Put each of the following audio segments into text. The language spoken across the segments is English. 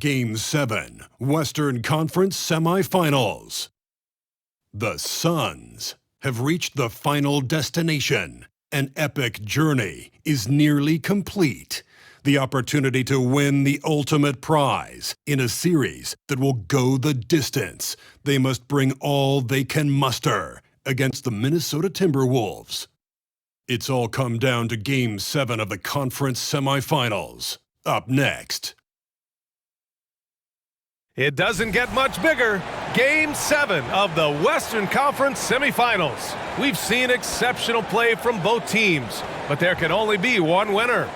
Game 7, Western Conference Semifinals. The Suns have reached the final destination. An epic journey is nearly complete. The opportunity to win the ultimate prize in a series that will go the distance. They must bring all they can muster against the Minnesota Timberwolves. It's all come down to Game 7 of the conference semifinals. Up next. It doesn't get much bigger. Game 7 of the Western Conference Semifinals. We've seen exceptional play from both teams, but there can only be one winner.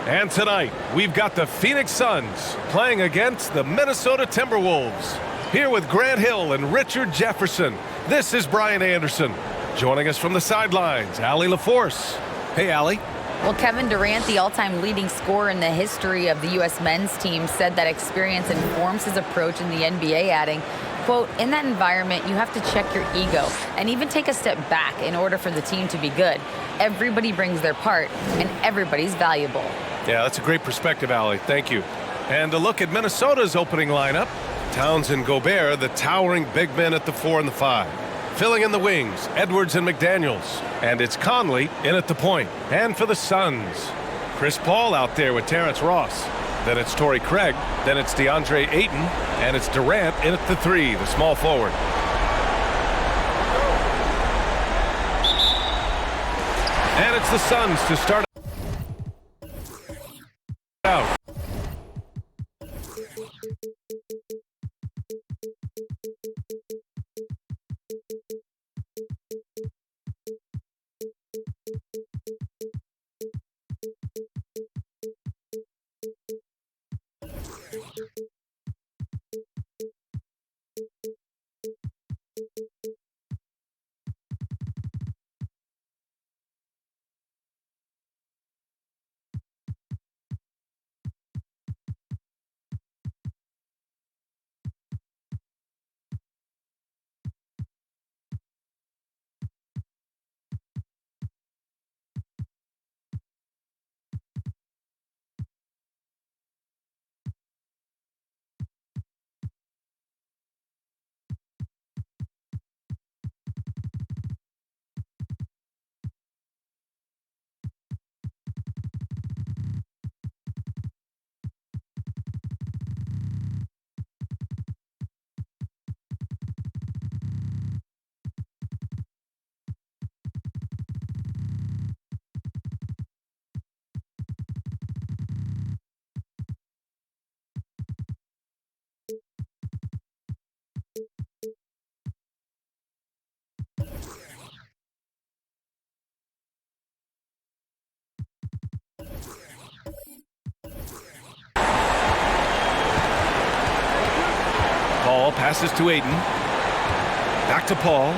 And tonight, we've got the Phoenix Suns playing against the Minnesota Timberwolves. Here with Grant Hill and Richard Jefferson, this is Brian Anderson. Joining us from the sidelines, Allie LaForce. Hey, Allie. Well, Kevin Durant, the all-time leading scorer in the history of the U.S. men's team, said that experience informs his approach in the NBA, adding, quote, in that environment, you have to check your ego and even take a step back in order for the team to be good. Everybody brings their part, and everybody's valuable. Yeah, that's a great perspective, Allie. Thank you. And a look at Minnesota's opening lineup. Towns and Gobert, the towering big men at the 4 and the 5. Filling in the wings, Edwards and McDaniels. And it's Conley in at the point. And for the Suns, Chris Paul out there with Terrence Ross. Then it's Torrey Craig. Then it's DeAndre Ayton. And it's Durant in at the 3, the small forward. And it's the Suns to start out. Paul passes to Ayton. Back to Paul.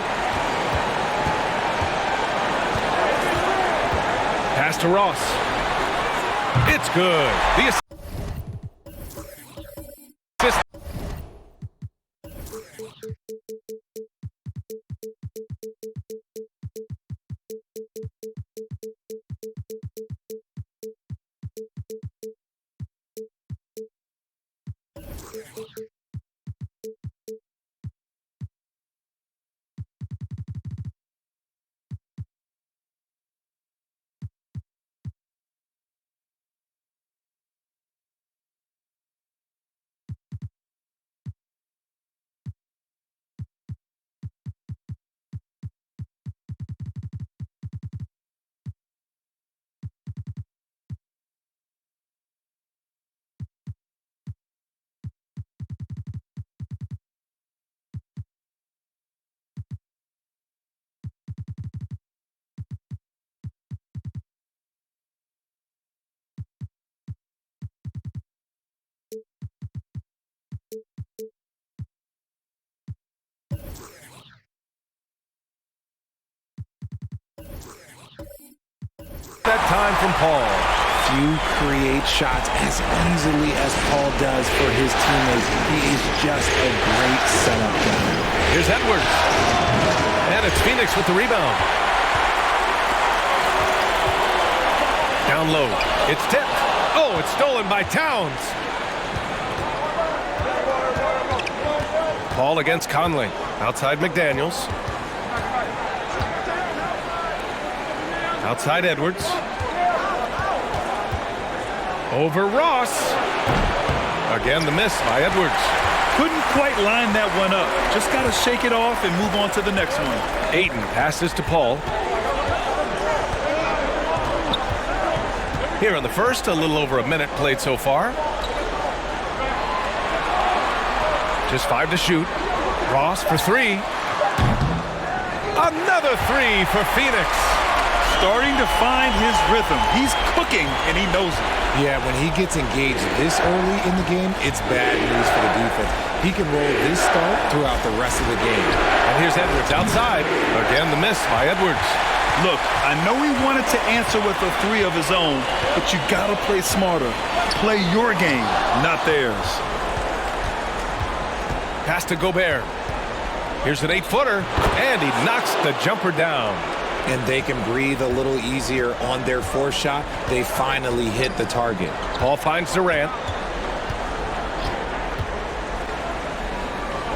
Pass to Ross. It's good. The assist. That time from Paul. Few create shots as easily as Paul does for his teammates. He is just a great setup guy. Here's Edwards. And it's Phoenix with the rebound. Down low. It's tipped. Oh, it's stolen by Towns. Ball against Conley. Outside McDaniels. Outside Edwards. Over Ross. Again, the miss by Edwards. Couldn't quite line that one up. Just got to shake it off and move on to the next one. Ayton passes to Paul. Here in the first, a little over a minute played so far. Just 5 to shoot. Ross for 3. Another 3 for Phoenix. Starting to find his rhythm. He's cooking, and he knows it. Yeah, when he gets engaged this early in the game, it's bad news for the defense. He can roll this start throughout the rest of the game. And here's Edwards outside. Again, the miss by Edwards. Look, I know he wanted to answer with a 3 of his own, but you got to play smarter. Play your game, not theirs. Pass to Gobert. Here's an 8-footer, and he knocks the jumper down. And they can breathe a little easier on their fourth shot. They finally hit the target. Paul finds Durant.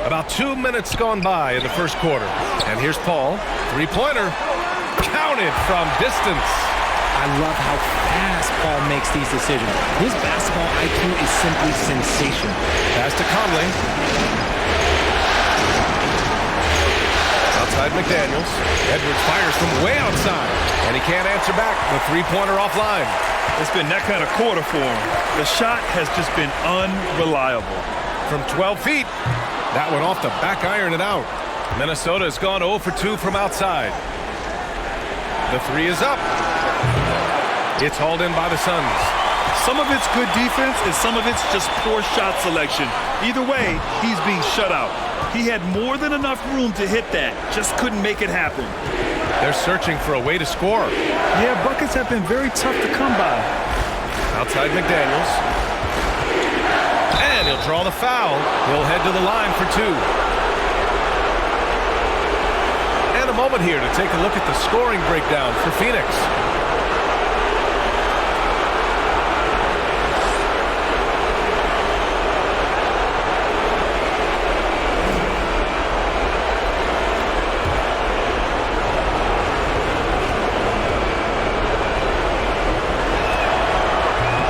About 2 minutes gone by in the first quarter. And here's Paul. 3-pointer. Counted from distance. I love how fast Paul makes these decisions. His basketball IQ is simply sensational. Pass to Conley. Outside McDaniels. Edwards fires from way outside. And he can't answer back. The 3-pointer offline. It's been that kind of quarter for him. The shot has just been unreliable. From 12 feet. That one off the back iron and out. Minnesota has gone 0 for 2 from outside. The 3 is up. It's hauled in by the Suns. Some of it's good defense and some of it's just poor shot selection. Either way, he's being shut out. He had more than enough room to hit that. Just couldn't make it happen. They're searching for a way to score. Yeah, buckets have been very tough to come by. Outside McDaniels. And he'll draw the foul. He'll head to the line for 2. And a moment here to take a look at the scoring breakdown for Phoenix.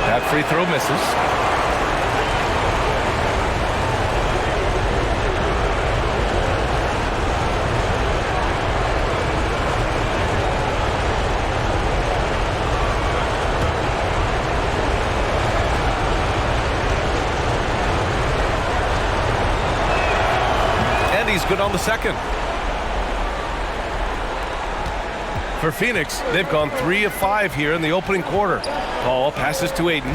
That free throw misses. He's good on the second. For Phoenix, they've gone 3 of 5 here in the opening quarter. Paul passes to Ayton.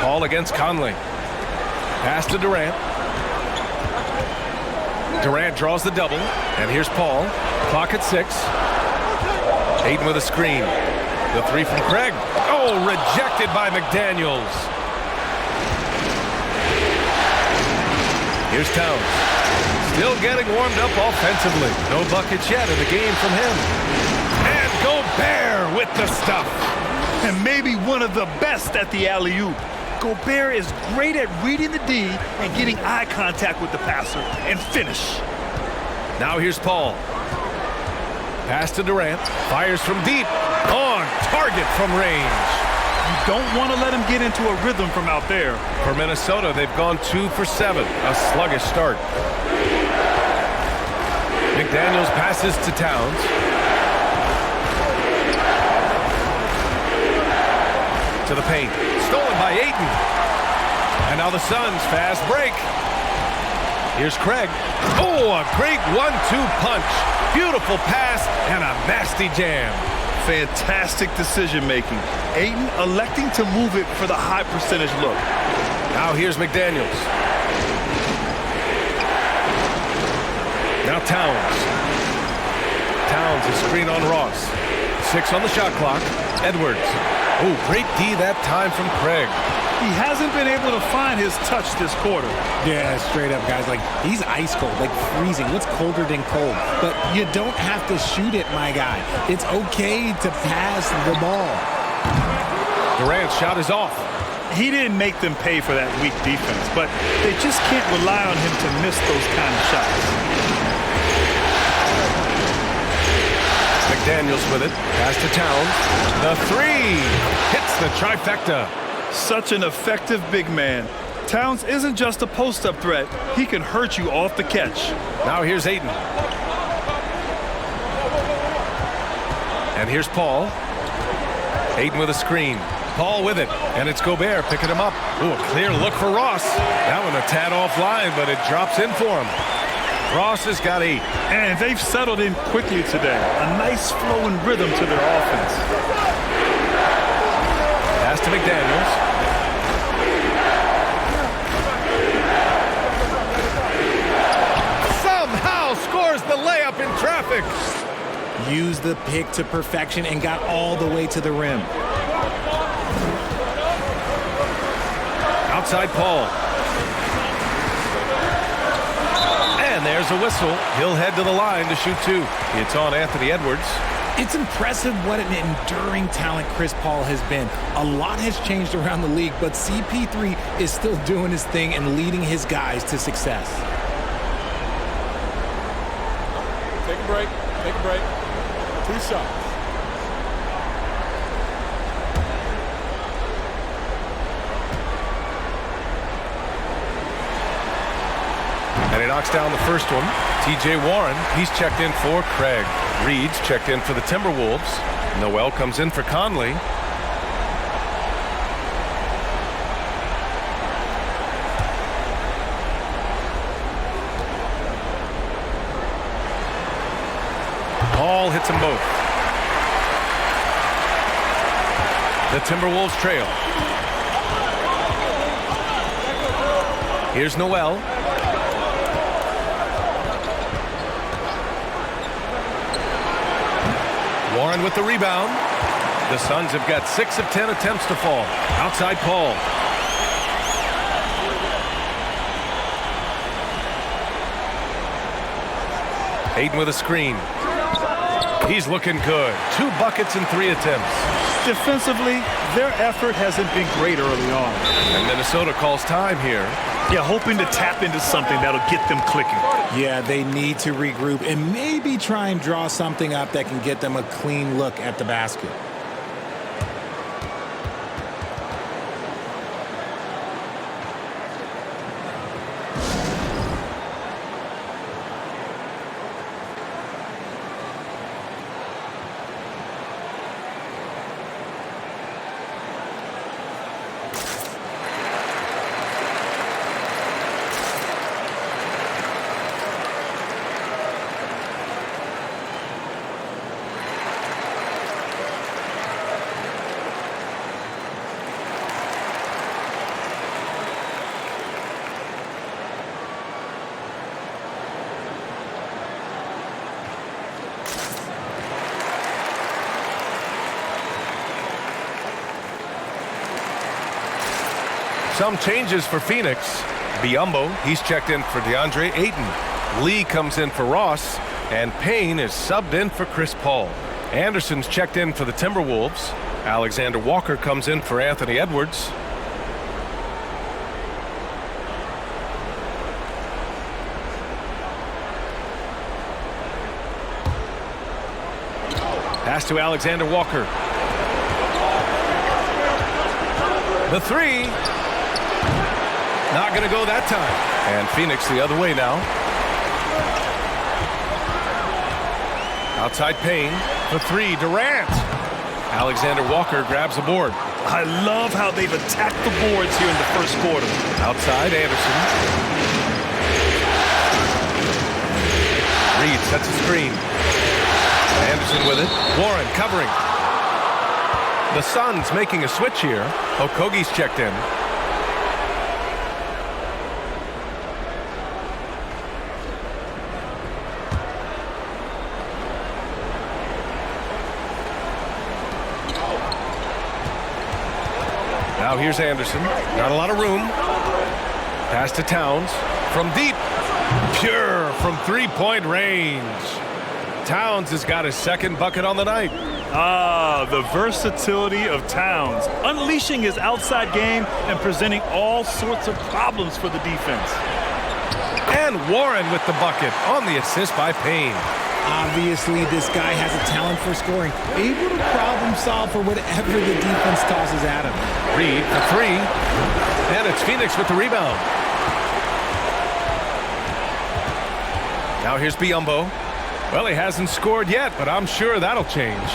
Paul against Conley. Pass to Durant. Durant draws the double. And here's Paul. Clock at 6. Ayton with a screen. The 3 from Craig. Oh, rejected by McDaniels. Here's Towns. Still getting warmed up offensively. No buckets yet in the game from him. And Gobert with the stuff. And maybe one of the best at the alley-oop. Gobert is great at reading the D and getting eye contact with the passer and finish. Now here's Paul. Pass to Durant. Fires from deep. On target from range. You don't want to let him get into a rhythm from out there. For Minnesota, they've gone 2 for 7. A sluggish start. McDaniels passes to Towns. To the paint. Stolen by Ayton. And now the Suns fast break. Here's Craig. Oh, a great 1-2 punch. Beautiful pass and a nasty jam. Fantastic decision-making. Ayton electing to move it for the high percentage look. Now here's McDaniels. Now Towns. Towns is screen on Ross. 6 on the shot clock. Edwards. Oh, great D that time from Craig. He hasn't been able to find his touch this quarter. Yeah, straight up, guys. Like, he's ice cold, like freezing. What's colder than cold? But you don't have to shoot it, my guy. It's okay to pass the ball. Durant's shot is off. He didn't make them pay for that weak defense, but they just can't rely on him to miss those kind of shots. McDaniels with it. Pass to Towns. The three. Hits the trifecta. Such an effective big man. Towns isn't just a post-up threat. He can hurt you off the catch. Now here's Ayton. And here's Paul. Ayton with a screen. Paul with it. And it's Gobert picking him up. Ooh, a clear look for Ross. That one a tad offline, but it drops in for him. Ross has got 8. And they've settled in quickly today. A nice flowing rhythm to their offense. Pass to McDaniels. Somehow scores the layup in traffic. Used the pick to perfection and got all the way to the rim. Outside Paul. And there's a whistle. He'll head to the line to shoot 2. It's on Anthony Edwards. It's impressive what an enduring talent Chris Paul has been. A lot has changed around the league, but CP3 is still doing his thing and leading his guys to success. Take a break. Take a break. 2 shots. And he knocks down the first one. T.J. Warren, he's checked in for Craig. Reed's checked in for the Timberwolves. Noel comes in for Conley. Paul hits them both. The Timberwolves trail. Here's Noel. Warren with the rebound. The Suns have got 6 of 10 attempts to fall. Outside Paul. Ayton with a screen. He's looking good. 2 buckets and 3 attempts. Defensively, their effort hasn't been great early on. And Minnesota calls time here. Yeah, hoping to tap into something that'll get them clicking. Yeah, they need to regroup and maybe try and draw something up that can get them a clean look at the basket. Some changes for Phoenix. Biyombo, he's checked in for DeAndre Ayton. Lee comes in for Ross. And Payne is subbed in for Chris Paul. Anderson's checked in for the Timberwolves. Alexander Walker comes in for Anthony Edwards. Pass to Alexander Walker. The three. Not going to go that time. And Phoenix the other way now. Outside Payne. The three. Durant. Alexander Walker grabs the board. I love how they've attacked the boards here in the first quarter. Outside Anderson. Reed sets a screen. Anderson with it. Warren covering. The Suns making a switch here. Okogie's checked in. Now here's Anderson. Not a lot of room. Pass to Towns. From deep. Pure from three-point range. Towns has got his second bucket on the night. Ah, the versatility of Towns, unleashing his outside game and presenting all sorts of problems for the defense. And Warren with the bucket on the assist by Payne. Obviously, this guy has a talent for scoring, able to problem solve for whatever the defense tosses at him. Reed for three, and it's Phoenix with the rebound. Now here's Biyombo. Well, he hasn't scored yet, but I'm sure that'll change.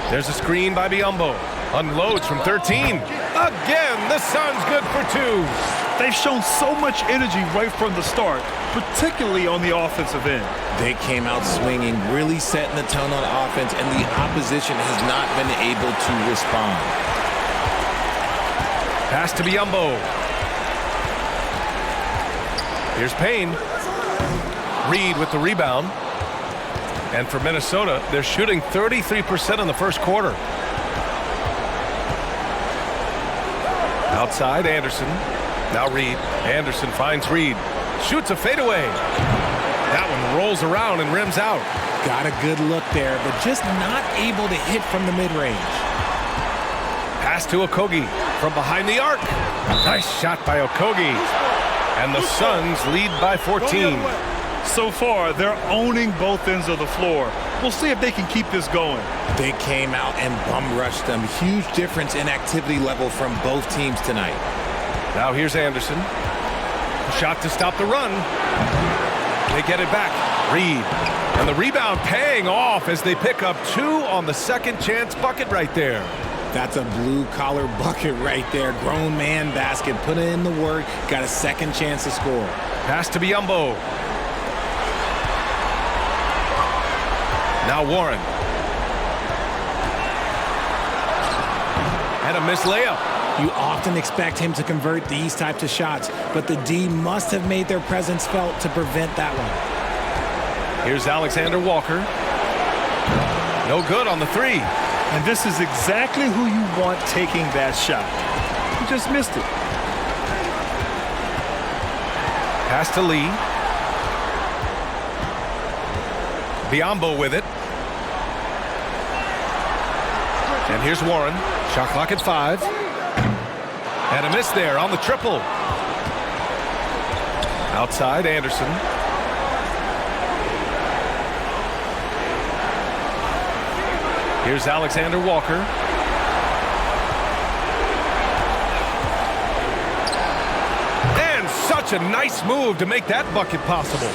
There's a screen by Biyombo. Unloads from 13. Again, the Suns good for two. They've shown so much energy right from the start, particularly on the offensive end. They came out swinging, really setting the tone on offense, and the opposition has not been able to respond. Pass to Biyombo. Here's Payne. Reed with the rebound. And for Minnesota, they're shooting 33% in the first quarter. Outside, Anderson. Now Reed. Anderson finds Reed. Shoots a fadeaway. That one rolls around and rims out. Got a good look there, but just not able to hit from the mid-range. Pass to Okogie from behind the arc. Nice shot by Okogie. And the Suns lead by 14. So far, they're owning both ends of the floor. We'll see if they can keep this going. They came out and bum rushed them. Huge difference in activity level from both teams tonight. Now here's Anderson. Shot to stop the run. They get it back. Reed. And the rebound paying off as they pick up two on the second chance bucket right there. That's a blue-collar bucket right there. Grown man basket. Put in the work. Got a second chance to score. Pass to Biyombo. Now Warren. And a missed layup. You often expect him to convert these types of shots, but the D must have made their presence felt to prevent that one. Here's Alexander Walker. No good on the three. And this is exactly who you want taking that shot. He just missed it. Pass to Lee. Biyombo with it. And here's Warren. Shot clock at 5. And a miss there on the triple. Outside, Anderson. Here's Alexander Walker. And such a nice move to make that bucket possible.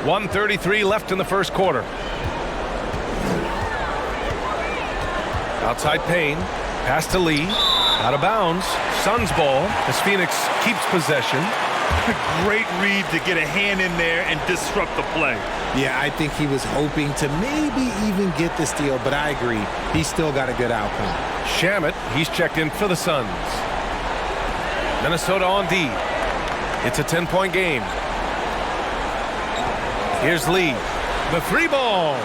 1:33 left in the first quarter. Outside Payne. Pass to Lee. Out of bounds. Suns ball as Phoenix keeps possession. Great read to get a hand in there and disrupt the play. Yeah, I think he was hoping to maybe even get the steal, but I agree. He still got a good outcome. Shamet, he's checked in for the Suns. Minnesota on D. It's a 10-point game. Here's Lee. The three ball.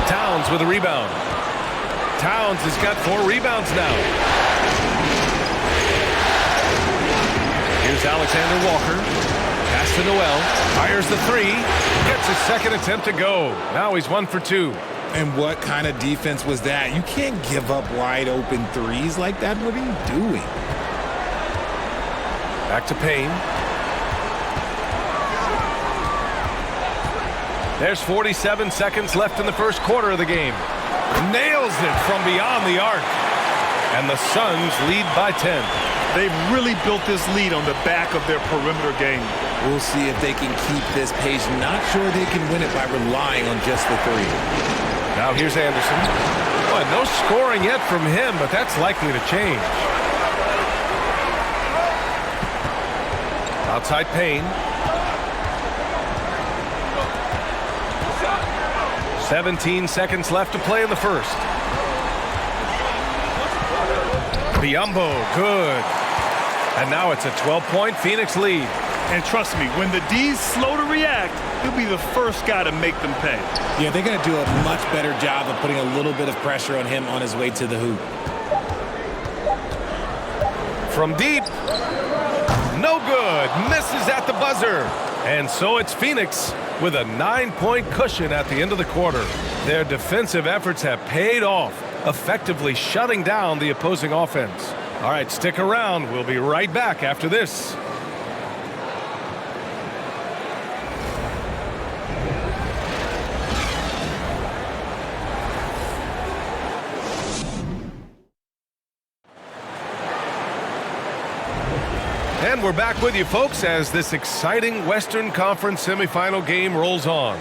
Towns with a rebound. Towns has got 4 rebounds now. Here's Alexander Walker. Pass to Noel. Fires the three. Gets his second attempt to go. Now he's 1 for 2. And what kind of defense was that? You can't give up wide open threes like that. What are you doing? Back to Payne. There's 47 seconds left in the first quarter of the game. Nails it from beyond the arc. And the Suns lead by 10. They've really built this lead on the back of their perimeter game. We'll see if they can keep this pace. Not sure they can win it by relying on just the three. Now here's Anderson. Boy, no scoring yet from him, but that's likely to change. Outside Payne. 17 seconds left to play in the first. Biyombo, good. And now it's a 12-point Phoenix lead. And trust me, when the D's slow to react, he'll be the first guy to make them pay. Yeah, they're going to do a much better job of putting a little bit of pressure on him on his way to the hoop. From deep. No good. Misses at the buzzer. And so it's Phoenix with a 9-point cushion at the end of the quarter. Their defensive efforts have paid off, effectively shutting down the opposing offense. All right, stick around. We'll be right back after this. And we're back with you, folks, as this exciting Western Conference semifinal game rolls on.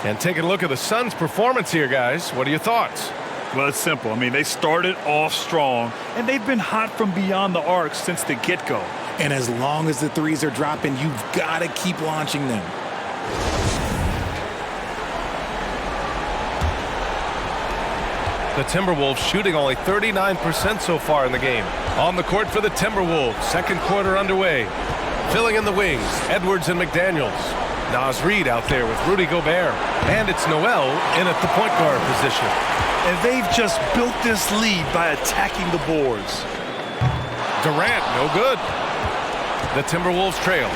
And taking a look at the Suns' performance here, guys. What are your thoughts? Well, it's simple. I mean, they started off strong, and they've been hot from beyond the arc since the get-go. And as long as the threes are dropping, you've got to keep launching them. The Timberwolves shooting only 39% so far in the game. On the court for the Timberwolves, second quarter underway. Filling in the wings, Edwards and McDaniels. Naz Reid out there with Rudy Gobert. And it's Noel in at the point guard position. And they've just built this lead by attacking the boards. Durant, no good. The Timberwolves trail.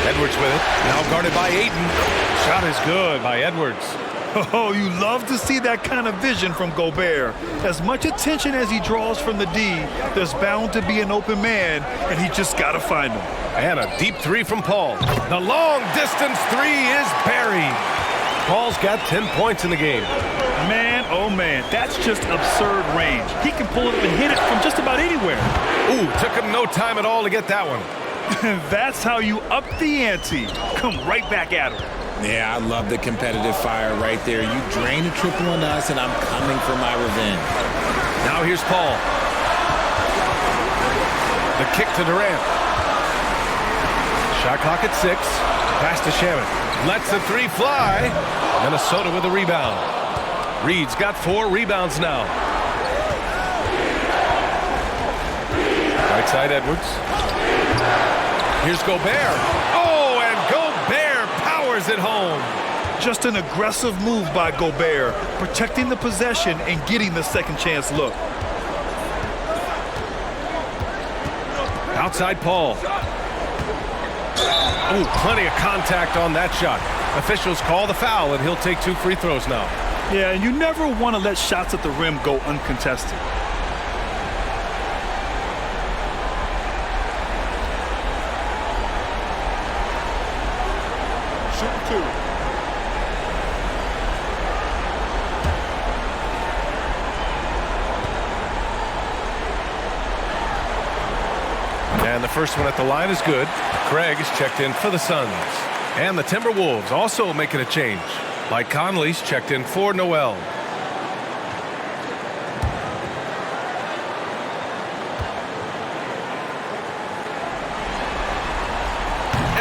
Edwards with it, now guarded by Ayton. Shot is good by Edwards. Oh, you love to see that kind of vision from Gobert. As much attention as he draws from the D, there's bound to be an open man, and he just got to find him. And a deep three from Paul. The long-distance three is buried. Paul's got 10 points in the game. Man, oh man, that's just absurd range. He can pull it up and hit it from just about anywhere. Ooh, took him no time at all to get that one. That's how you up the ante. Come right back at him. Yeah, I love the competitive fire right there. You drain a triple on us, and I'm coming for my revenge. Now here's Paul. The kick to Durant. Shot clock at 6. Pass to Shaman. Lets the three fly. Minnesota with a rebound. Reed's got 4 rebounds now. Right side Edwards. Here's Gobert. Oh, and Gobert powers it home. Just an aggressive move by Gobert, protecting the possession and getting the second chance look. Outside Paul. Ooh, plenty of contact on that shot. Officials call the foul, and he'll take 2 free throws now. Yeah, and you never want to let shots at the rim go uncontested. Shooting 2. And the first one at the line is good. Craig is checked in for the Suns. And the Timberwolves also making a change. Mike Conley's checked in for Noel.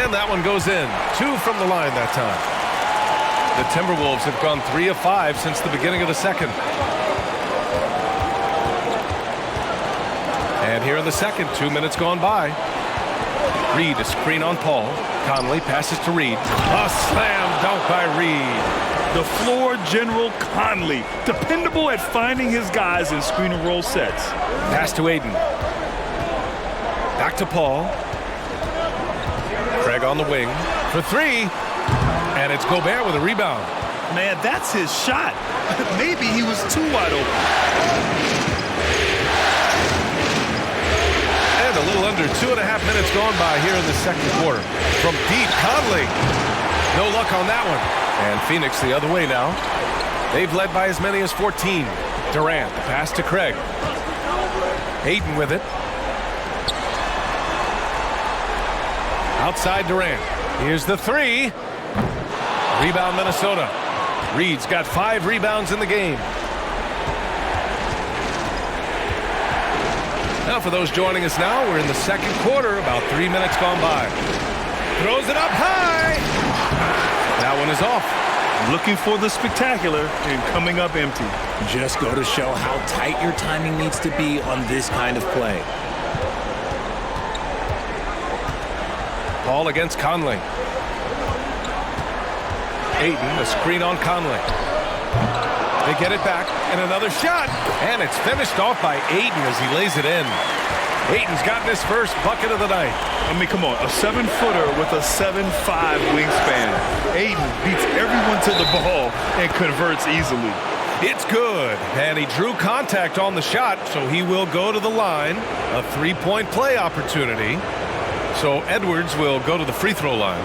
And that one goes in. 2 from the line that time. The Timberwolves have gone 3 of 5 since the beginning of the second. And here in the second, 2 minutes gone by. Reed, a screen on Paul. Conley passes to Reed. A slam dunk by Reed. The floor general Conley, dependable at finding his guys in screen and roll sets. Pass to Ayton. Back to Paul. Craig on the wing for 3. And it's Gobert with a rebound. Man, that's his shot. Maybe he was too wide open. And a little under 2.5 minutes gone by here in the second quarter. From deep, Conley. No luck on that one. And Phoenix the other way now. They've led by as many as 14. Durant, the pass to Craig. Ayton with it. Outside Durant. Here's the 3. Rebound Minnesota. Reed's got 5 rebounds in the game. Now for those joining us now, we're in the second quarter, about 3 minutes gone by. Throws it up high. That one is off. Looking for the spectacular and coming up empty. Just go to show how tight your timing needs to be on this kind of play. Paul against Conley. Ayton, a screen on Conley. They get it back, and another shot. And it's finished off by Ayton as he lays it in. Ayton's gotten his first bucket of the night. I mean, come on, a 7-footer with a 7'5" wingspan. Ayton beats everyone to the ball and converts easily. It's good, and he drew contact on the shot, so he will go to the line. A 3-point play opportunity. So Edwards will go to the free throw line.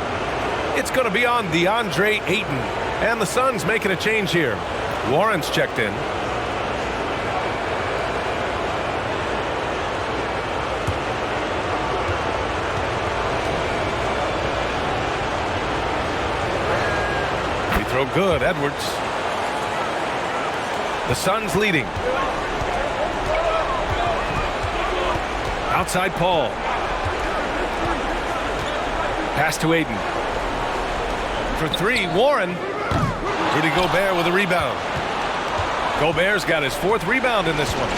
It's going to be on DeAndre Ayton, and the Suns making a change here. Warren's checked in. Free throw good, Edwards. The Suns leading. Outside Paul. Pass to Ayton. For three, Warren. Rudy Gobert with a rebound. Gobert's got his 4th rebound in this one.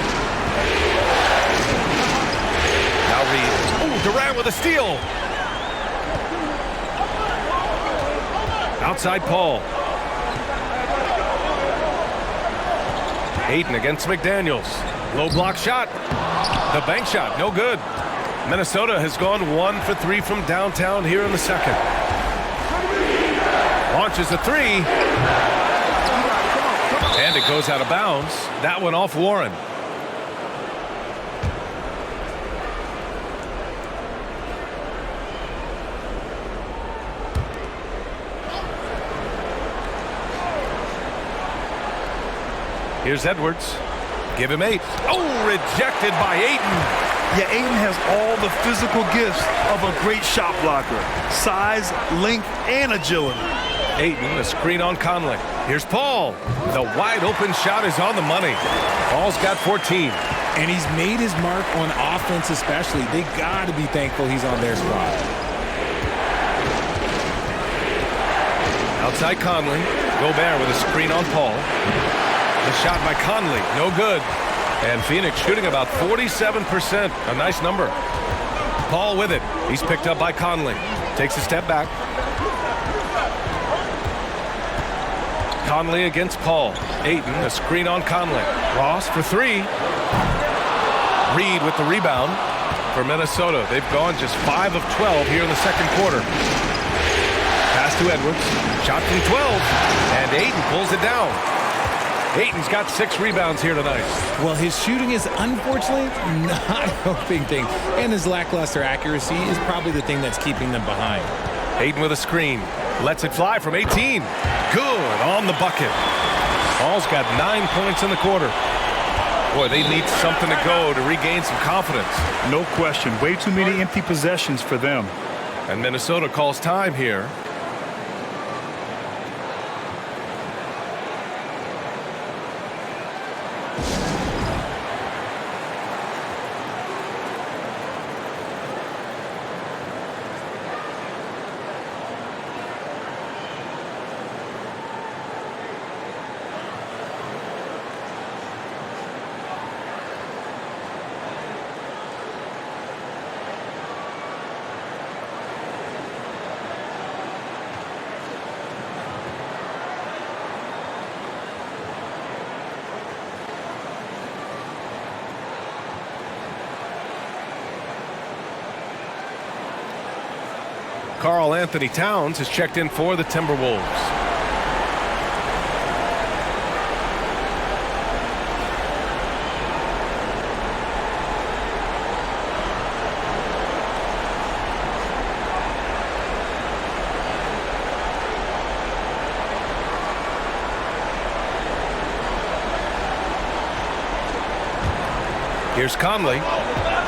Now Reed. Ooh, Durant with a steal. Outside Paul. Ayton against McDaniels. Low block shot. The bank shot, no good. Minnesota has gone 1 for 3 from downtown here in the second. Launches a 3. And it goes out of bounds. That one off Warren. Here's Edwards. Give him 8. Oh, rejected by Ayton. Yeah, Ayton has all the physical gifts of a great shot blocker. Size, length, and agility. Ayton, the screen on Conley. Here's Paul. The wide open shot is on the money. Paul's got 14. And he's made his mark on offense especially. They got to be thankful he's on their squad. Outside Conley. Gobert with a screen on Paul. The shot by Conley, no good. And Phoenix shooting about 47%, a nice number. Paul with it. He's picked up by Conley. Takes a step back. Conley against Paul. Ayton, a screen on Conley. Ross for 3. Reed with the rebound for Minnesota. They've gone just 5 of 12 here in the second quarter. Pass to Edwards. Shot from 12. And Ayton pulls it down. Ayton's got 6 rebounds here tonight. Well, his shooting is unfortunately not a big thing. And his lackluster accuracy is probably the thing that's keeping them behind. Ayton with a screen. Lets it fly from 18. Good on the bucket. Paul's got 9 points in the quarter. Boy, they need something to go to regain some confidence. No question. Way too many empty possessions for them. And Minnesota calls time here. Karl Anthony Towns has checked in for the Timberwolves. Here's Conley.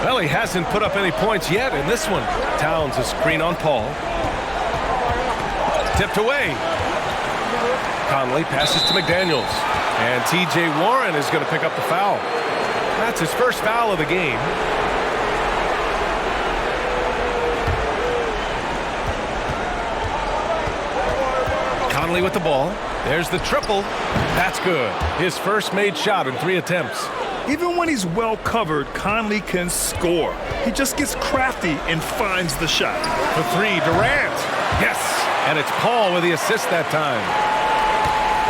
Well, he hasn't put up any points yet in this one. Towns a screen on Paul. Tipped away. Conley passes to McDaniels. And T.J. Warren is going to pick up the foul. That's his first foul of the game. Conley with the ball. There's the triple. That's good. His first made shot in 3 attempts. Even when he's well covered, Conley can score. He just gets crafty and finds the shot. For 3, Durant. Yes. And it's Paul with the assist that time.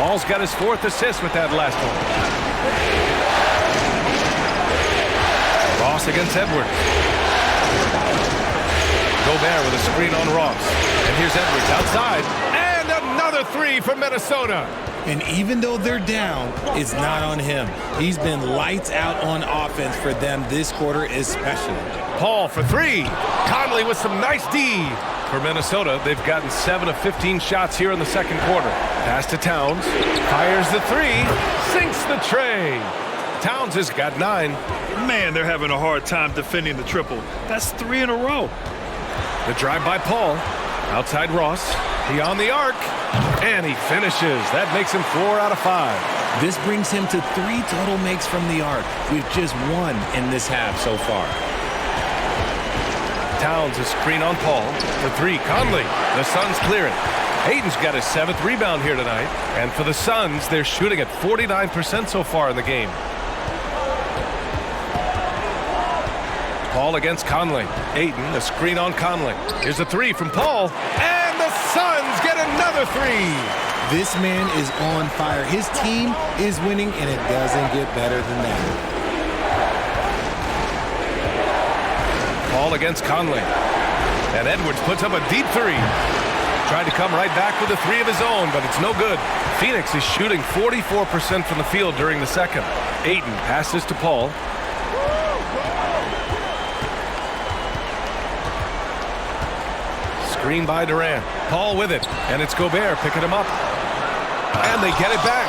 Paul's got his 4th assist with that last one. Ross against Edwards. Gobert with a screen on Ross. And here's Edwards outside. And another three for Minnesota. And even though they're down, it's not on him. He's been lights out on offense for them this quarter especially. Paul for three. Conley with some nice D. For Minnesota, they've gotten 7 of 15 shots here in the second quarter. Pass to Towns. Fires the three. Sinks the tray. Towns has got 9. Man, they're having a hard time defending the triple. That's 3 in a row. The drive by Paul. Outside Ross. Beyond the arc. And he finishes. That makes him 4 out of 5. This brings him to 3 total makes from the arc, with just 1 in this half so far. Towns a screen on Paul. For 3, Conley. The Suns clear it. Hayden's got his 7th rebound here tonight. And for the Suns, they're shooting at 49% so far in the game. Paul against Conley. Ayton, a screen on Conley. Here's a 3 from Paul. And the Suns get another 3. This man is on fire. His team is winning, and it doesn't get better than that. Paul against Conley. And Edwards puts up a deep 3. Tried to come right back with a 3 of his own, but it's no good. Phoenix is shooting 44% from the field during the second. Ayton passes to Paul. Screen by Durant. Paul with it. And it's Gobert picking him up. And they get it back.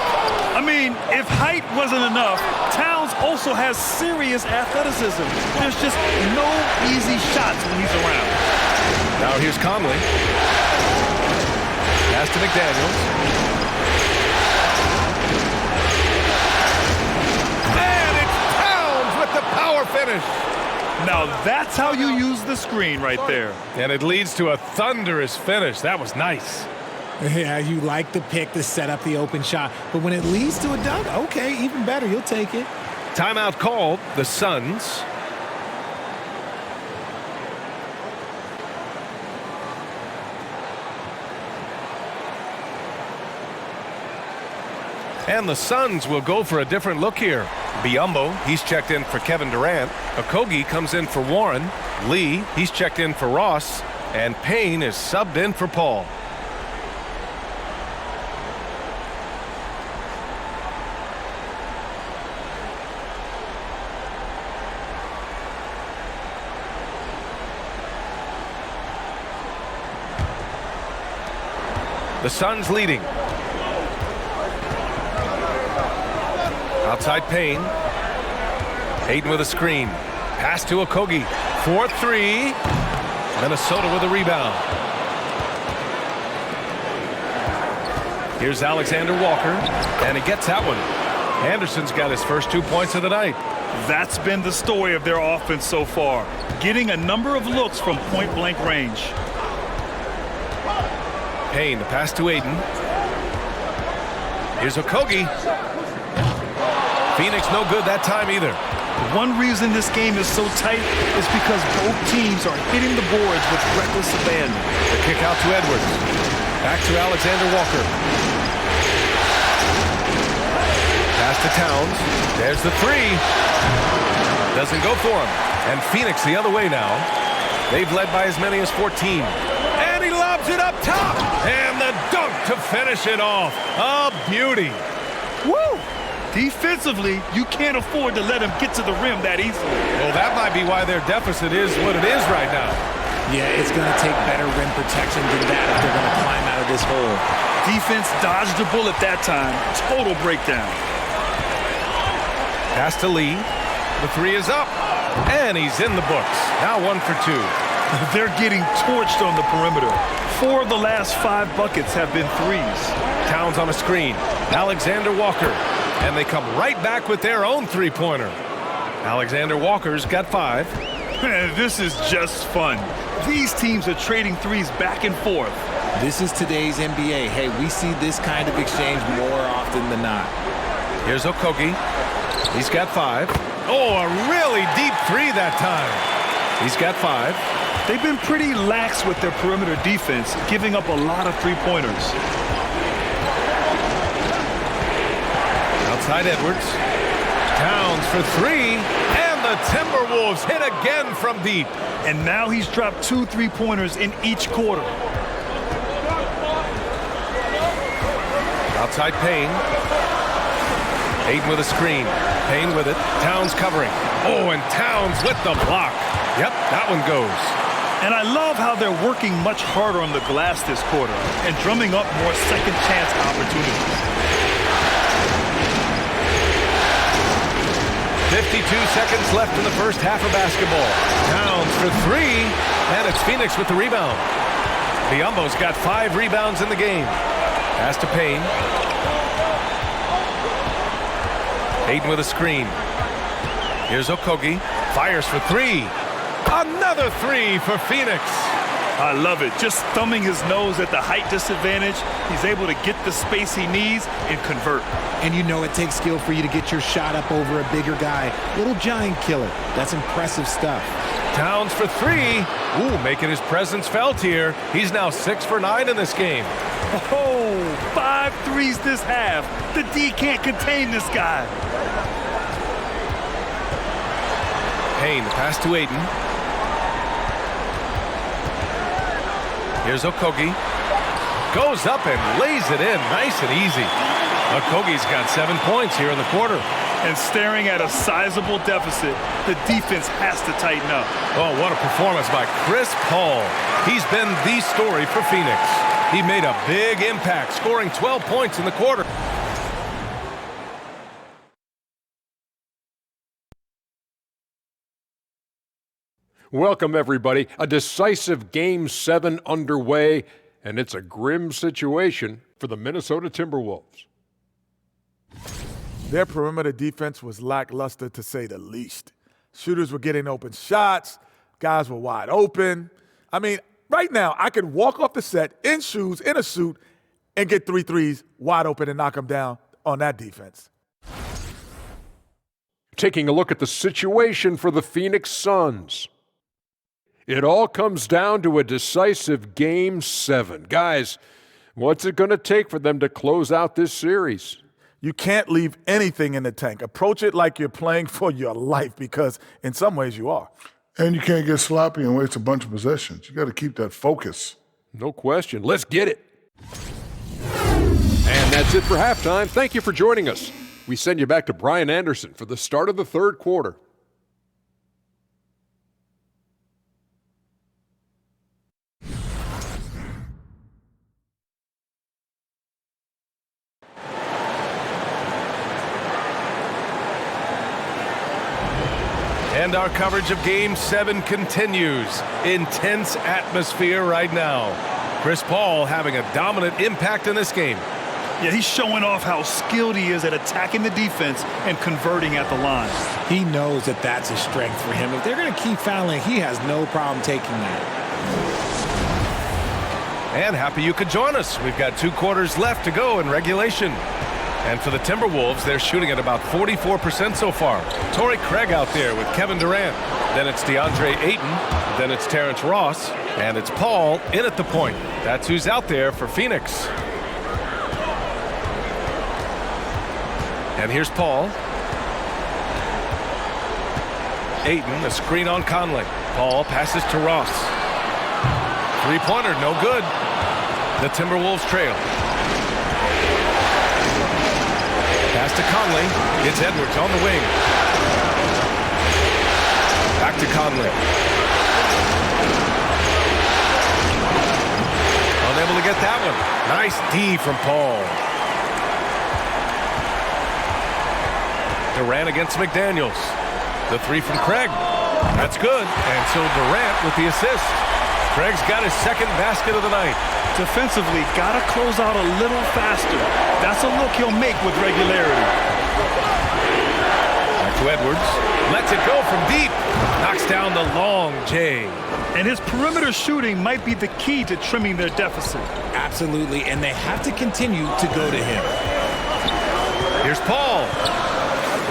I mean, if height wasn't enough, Towns also has serious athleticism. There's just no easy shots when he's around. Now here's Conley. Pass to McDaniels. And it's Towns with the power finish. Now that's how you use the screen right there. And it leads to a thunderous finish. That was nice. Yeah, you like the pick to set up the open shot, but when it leads to a dunk, okay, even better, you'll take it. Timeout called. The Suns. And the Suns will go for a different look here. Biyombo, he's checked in for Kevin Durant. Okogie comes in for Warren. Lee, he's checked in for Ross. And Payne is subbed in for Paul. The Suns leading. Outside Payne. Hayden with a screen. Pass to Okogie. 4-3. Minnesota with a rebound. Here's Alexander Walker. And he gets that one. Anderson's got his first 2 points of the night. That's been the story of their offense so far. Getting a number of looks from point-blank range. Payne, the pass to Ayton. Here's Okogie. Phoenix no good that time either. One reason this game is so tight is because both teams are hitting the boards with reckless abandon. The kick out to Edwards. Back to Alexander Walker. Pass to Towns. There's the 3. Doesn't go for him. And Phoenix the other way now. They've led by as many as 14. And he lobs it up top. And the dunk to finish it off. A beauty. Woo! Defensively, you can't afford to let him get to the rim that easily. Well, that might be why their deficit is what it is right now. Yeah, it's going to take better rim protection than that if they're going to climb out of this hole. Defense dodged a bullet that time. Total breakdown. Pass to Lee. The 3 is up. And he's in the books. Now 1 for 2. They're getting torched on the perimeter. 4 of the last 5 buckets have been threes. Towns on a screen. Alexander Walker. And they come right back with their own three-pointer. Alexander Walker's got 5. This is just fun. These teams are trading threes back and forth. This is today's NBA. Hey, we see this kind of exchange more often than not. Here's Okogie. He's got 5. Oh, a really deep 3 that time. He's got 5. They've been pretty lax with their perimeter defense, giving up a lot of three-pointers. Outside Edwards. Towns for 3. And the the Timberwolves hit again from deep. And now he's dropped 2 3-pointers in each quarter. Outside Payne. Ayton with a screen. Payne with it. Towns covering. Oh, and Towns with the block. Yep, that one goes. And I love how they're working much harder on the glass this quarter and drumming up more second chance opportunities. 52 seconds left in the first half of basketball. Towns for 3, and it's Phoenix with the rebound. Biyombo's got 5 rebounds in the game. Pass to Payne. Ayton with a screen. Here's Okogie. Fires for 3. Another 3 for Phoenix. I love it. Just thumbing his nose at the height disadvantage, he's able to get the space he needs and convert. And you know it takes skill for you to get your shot up over a bigger guy. Little giant killer. That's impressive stuff. Towns for 3. Ooh, making his presence felt here. He's now 6 for 9 in this game. Oh, 5 threes this half. The D can't contain this guy. Payne, the pass to Ayton. Here's Okogie. Goes up and lays it in nice and easy. Okogie's got 7 points here in the quarter. And staring at a sizable deficit, the defense has to tighten up. Oh, what a performance by Chris Paul. He's been the story for Phoenix. He made a big impact, scoring 12 points in the quarter. Welcome, everybody. A decisive Game 7 underway, and it's a grim situation for the Minnesota Timberwolves. Their perimeter defense was lackluster, to say the least. Shooters were getting open shots. Guys were wide open. I mean, right now, I could walk off the set in shoes, in a suit, and get 3 threes wide open and knock them down on that defense. Taking a look at the situation for the Phoenix Suns. It all comes down to a decisive Game 7. Guys, what's it going to take for them to close out this series? You can't leave anything in the tank. Approach it like you're playing for your life, because in some ways you are. And you can't get sloppy and waste a bunch of possessions. You got to keep that focus. No question. Let's get it. And that's it for halftime. Thank you for joining us. We send you back to Brian Anderson for the start of the third quarter. And our coverage of Game 7 continues. Intense atmosphere right now. Chris Paul having a dominant impact in this game. Yeah, he's showing off how skilled he is at attacking the defense and converting at the line. He knows that that's a strength for him. If they're going to keep fouling, he has no problem taking that. And happy you could join us. We've got 2 quarters left to go in regulation. And for the Timberwolves, they're shooting at about 44% so far. Torrey Craig out there with Kevin Durant. Then it's DeAndre Ayton. Then it's Terrence Ross. And it's Paul in at the point. That's who's out there for Phoenix. And here's Paul. Ayton, a screen on Conley. Paul passes to Ross. 3-pointer, no good. The Timberwolves trail. Pass to Conley. It's Edwards on the wing. Back to Conley. Unable to get that one. Nice D from Paul. Durant against McDaniels. The 3 from Craig. That's good. And so Durant with the assist. Craig's got his second basket of the night. Defensively, got to close out a little faster. That's a look he'll make with regularity. Back to Edwards. Lets it go from deep. Knocks down the long J. And his perimeter shooting might be the key to trimming their deficit. Absolutely, and they have to continue to go to him. Here's Paul.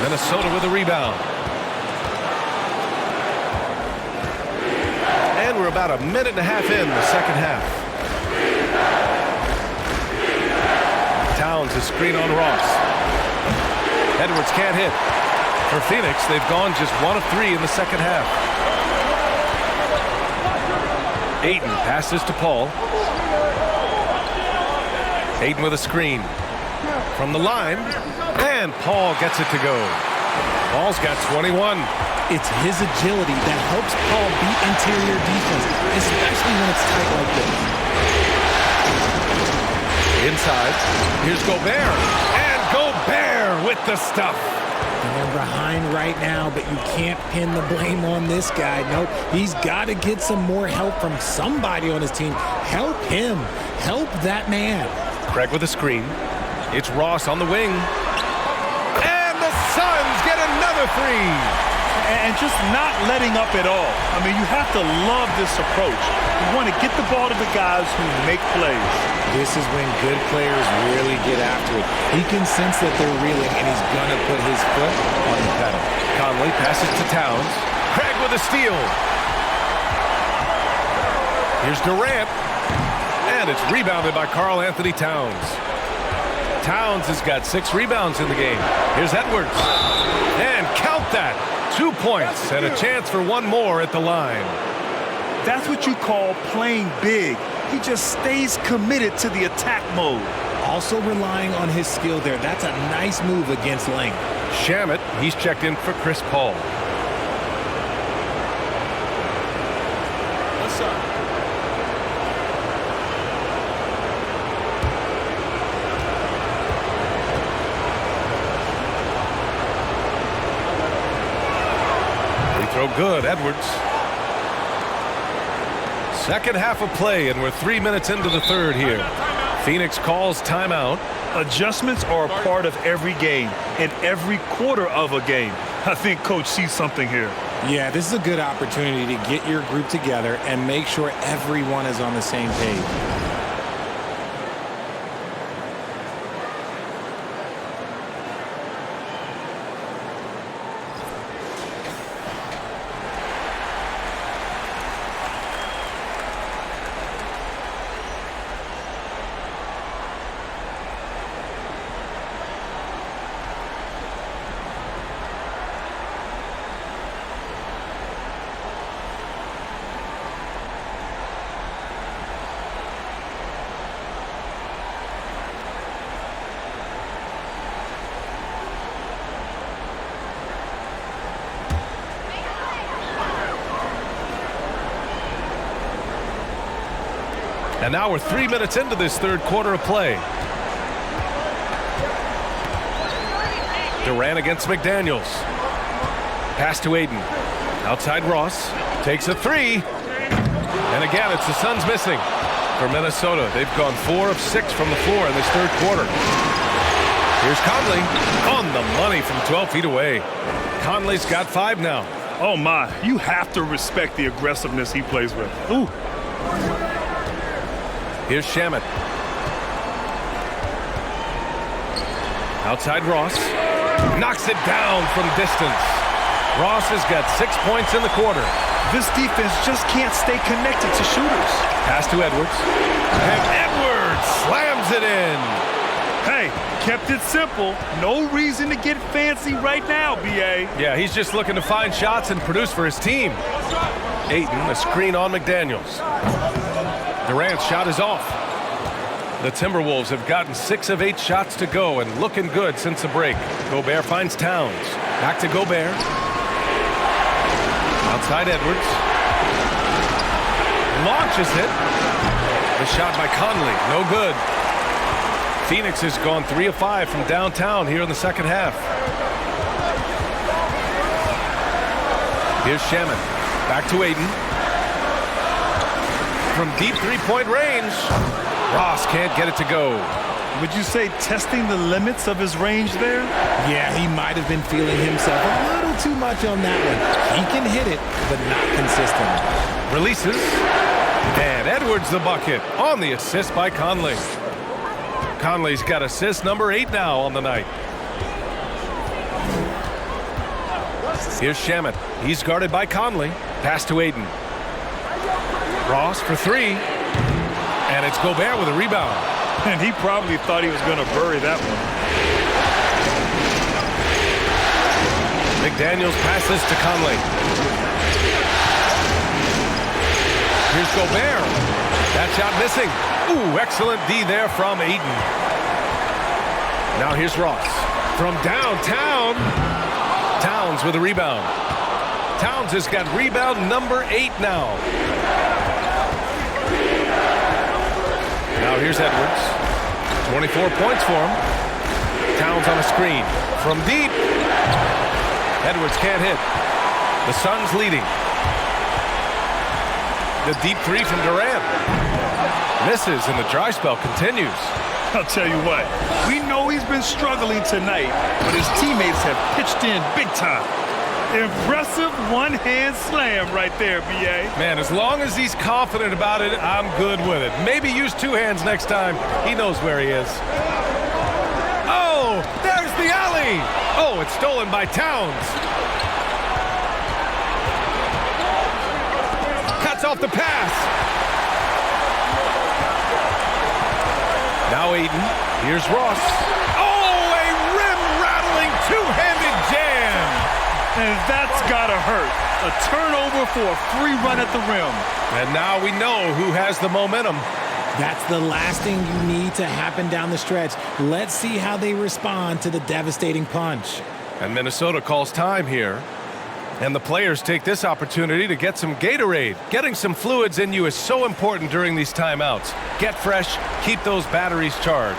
Minnesota with a rebound. And we're about a minute and a half in the second half. Towns is screen on Ross. Edwards can't hit. For Phoenix, they've gone just 1 of 3 in the second half. Ayton passes to Paul. Ayton with a screen. From the line, and Paul gets it to go. Paul's got 21. It's his agility that helps Paul beat interior defense, especially when it's tight like this. Inside, here's Gobert, and Gobert with the stuff. And they're behind right now, but you can't pin the blame on this guy. Nope, he's got to get some more help from somebody on his team. Help him. Help that man. Craig with a screen. It's Ross on the wing. And the Suns get another 3. And just not letting up at all. I mean, you have to love this approach. You want to get the ball to the guys who make plays. This is when good players really get after it. He can sense that they're reeling, and he's going to put his foot on the pedal. Conley passes to Towns. Craig with a steal. Here's Durant. And it's rebounded by Karl Anthony Towns. Towns has got 6 rebounds in the game. Here's Edwards. And count that. 2 points and a chance for 1 more at the line. That's what you call playing big. He just stays committed to the attack mode. Also relying on his skill there. That's a nice move against length. Shamet, he's checked in for Chris Paul. What's up? Throw good, Edwards. Second half of play, and we're 3 minutes into the third here. Phoenix calls timeout. Adjustments are a part of every game and every quarter of a game. I think Coach sees something here. Yeah, this is a good opportunity to get your group together and make sure everyone is on the same page. And now we're 3 minutes into this third quarter of play. Durant against McDaniels. Pass to Ayton. Outside Ross. Takes a 3. And again, it's the Suns missing. For Minnesota, they've gone 4 of 6 from the floor in this third quarter. Here's Conley on the money from 12 feet away. Conley's got 5 now. Oh, my. You have to respect the aggressiveness he plays with. Ooh. Here's Shamet. Outside Ross. Knocks it down from distance. Ross has got 6 points in the quarter. This defense just can't stay connected to shooters. Pass to Edwards. And Edwards slams it in. Hey, kept it simple. No reason to get fancy right now, B.A. Yeah, he's just looking to find shots and produce for his team. Ayton, a screen on McDaniels. Durant's shot is off. The Timberwolves have gotten 6 of 8 shots to go and looking good since the break. Gobert finds Towns. Back to Gobert. Outside Edwards. Launches it. The shot by Conley. No good. Phoenix has gone 3 of 5 from downtown here in the second half. Here's Shamet. Back to Ayton. From deep three-point range. Ross can't get it to go. Would you say testing the limits of his range there? Yeah, he might have been feeling himself a little too much on that one. He can hit it, but not consistently. Releases. And Edwards the bucket on the assist by Conley. Conley's got assist number 8 now on the night. Here's Shamet. He's guarded by Conley. Pass to Ayton. Ross for 3. And it's Gobert with a rebound. And he probably thought he was going to bury that one. McDaniels passes to Conley. Here's Gobert. That shot missing. Ooh, excellent D there from Ayton. Now here's Ross. From downtown. Towns with a rebound. Towns has got rebound number 8 now. Now here's Edwards. 24 points for him. Towns on a screen. From deep. Edwards can't hit. The Suns leading. The deep three from Durant. Misses, and the dry spell continues. I'll tell you what, we know he's been struggling tonight, but his teammates have pitched in big time. Impressive one-hand slam right there, B.A. Man, as long as he's confident about it, I'm good with it. Maybe use 2 hands next time. He knows where he is. Oh, there's the alley. Oh, it's stolen by Towns. Cuts off the pass. Now Ayton. Here's Ross. Oh, a rim-rattling two-handed jam. And that's gotta hurt. A turnover for a free run at the rim. And now we know who has the momentum. That's the last thing you need to happen down the stretch. Let's see how they respond to the devastating punch. And Minnesota calls time here. And the players take this opportunity to get some Gatorade. Getting some fluids in you is so important during these timeouts. Get fresh, keep those batteries charged.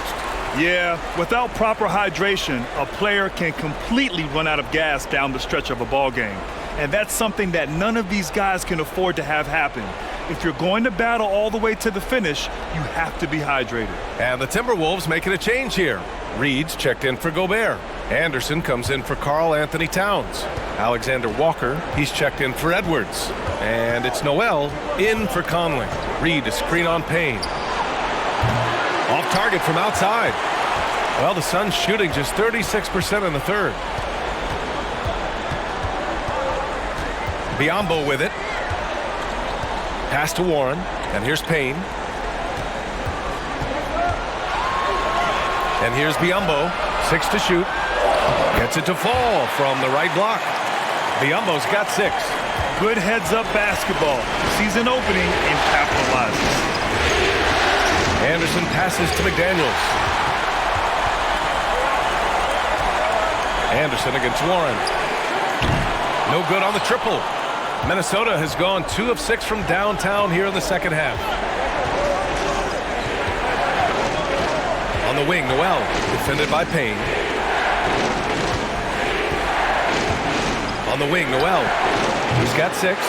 Yeah, without proper hydration, a player can completely run out of gas down the stretch of a ball game. And that's something that none of these guys can afford to have happen. If you're going to battle all the way to the finish, you have to be hydrated. And the Timberwolves making a change here. Reed's checked in for Gobert. Anderson comes in for Karl Anthony Towns. Alexander Walker, he's checked in for Edwards. And it's Noel in for Conley. Reed a screen on Payne. Off target from outside. Well, the Suns shooting just 36% in the third. Biyombo with it. Pass to Warren. And here's Payne. And here's Biyombo. 6 to shoot. Gets it to fall from the right block. Biyombo's got 6. Good heads-up basketball. Season opening and capitalizes. Anderson passes to McDaniels. Anderson against Warren. No good on the triple. Minnesota has gone 2 of 6 from downtown here in the second half. On the wing, Noel, defended by Payne. On the wing, Noel, he's got 6.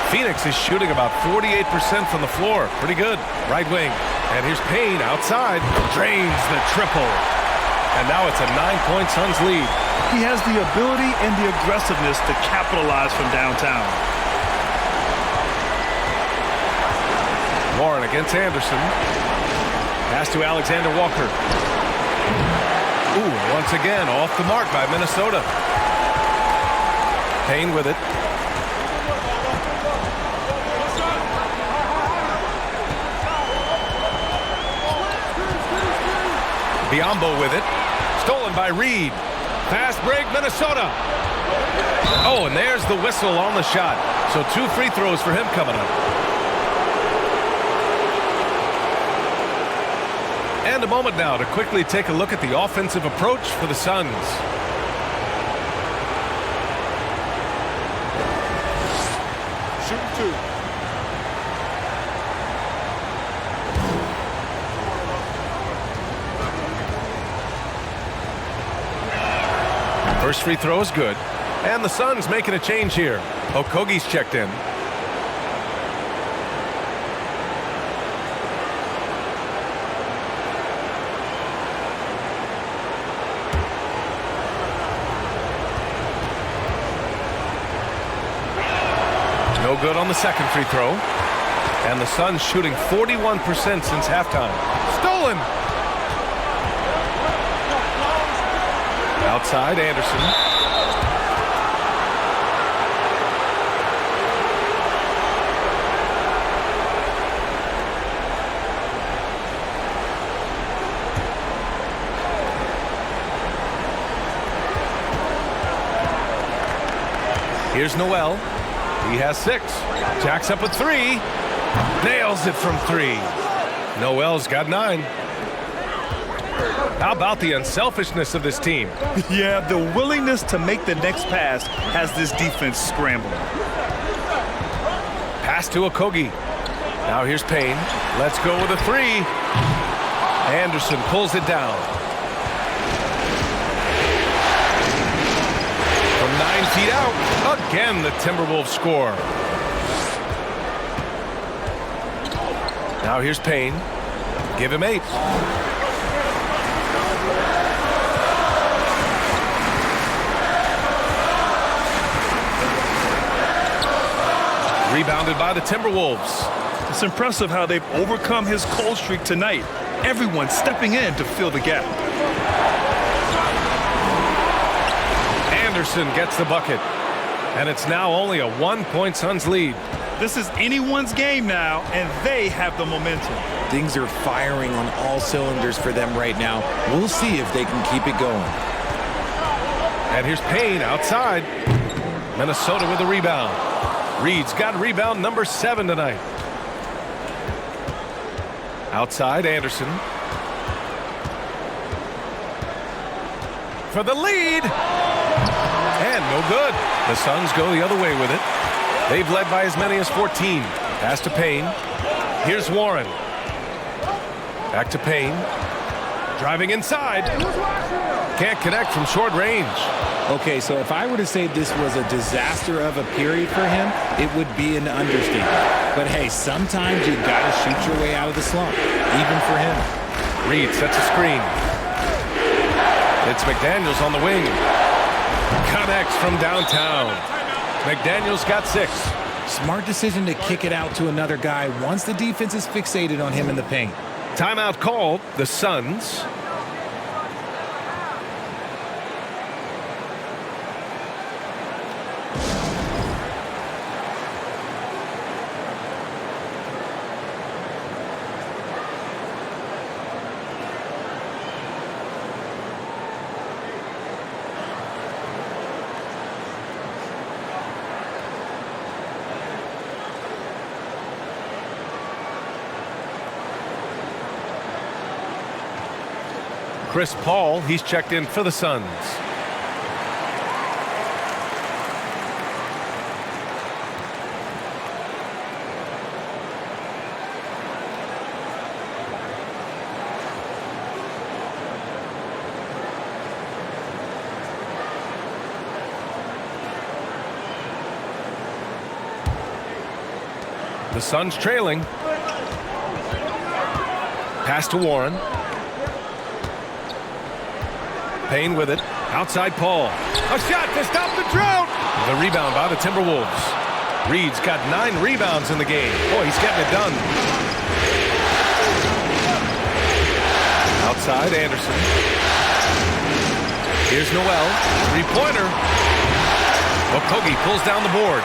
Phoenix is shooting about 48% from the floor. Pretty good. Right wing. And here's Payne outside. Drains the triple. And now it's a 9-point Suns lead. He has the ability and the aggressiveness to capitalize from downtown. Warren against Anderson. Pass to Alexander Walker. Ooh, once again off the mark by Minnesota. Payne with it. Biyombo with it. Stolen by Reed. Fast break, Minnesota. Oh, and there's the whistle on the shot. So 2 free throws for him coming up. And a moment now to quickly take a look at the offensive approach for the Suns. Shooting 2. First free throw is good. And the Suns making a change here. Okogie's checked in. No good on the second free throw. And the Suns shooting 41% since halftime. Stolen! Outside, Anderson. Here's Noel. He has 6. Jacks up at 3. Nails it from 3. Noel's got 9. How about the unselfishness of this team? Yeah, the willingness to make the next pass has this defense scrambling. Pass to Okogie. Now here's Payne. Let's go with a 3. Anderson pulls it down. From 9 feet out, again the Timberwolves score. Now here's Payne. Give him 8. Rebounded by the Timberwolves. It's impressive how they've overcome his cold streak tonight. Everyone stepping in to fill the gap. Anderson gets the bucket. And it's now only a 1-point Suns lead. This is anyone's game now, and they have the momentum. Things are firing on all cylinders for them right now. We'll see if they can keep it going. And here's Payne outside. Minnesota with the rebound. Reed's got rebound number 7 tonight. Outside, Anderson. For the lead. And no good. The Suns go the other way with it. They've led by as many as 14. Pass to Payne. Here's Warren. Back to Payne. Driving inside. Can't connect from short range. Okay, so if I were to say this was a disaster of a period for him, it would be an understatement. But hey, sometimes you gotta shoot your way out of the slump, even for him. Reed sets a screen. It's McDaniels on the wing. Connects from downtown. McDaniels got 6. Smart decision to kick it out to another guy once the defense is fixated on him in the paint. Timeout called. The Suns. Chris Paul, he's checked in for the Suns. The Suns trailing. Pass to Warren. Payne with it. Outside Paul. A shot to stop the drought. The rebound by the Timberwolves. Reed's got 9 rebounds in the game. Boy, he's getting it done. Outside Anderson. Here's Noel. 3-pointer. Okogie pulls down the board.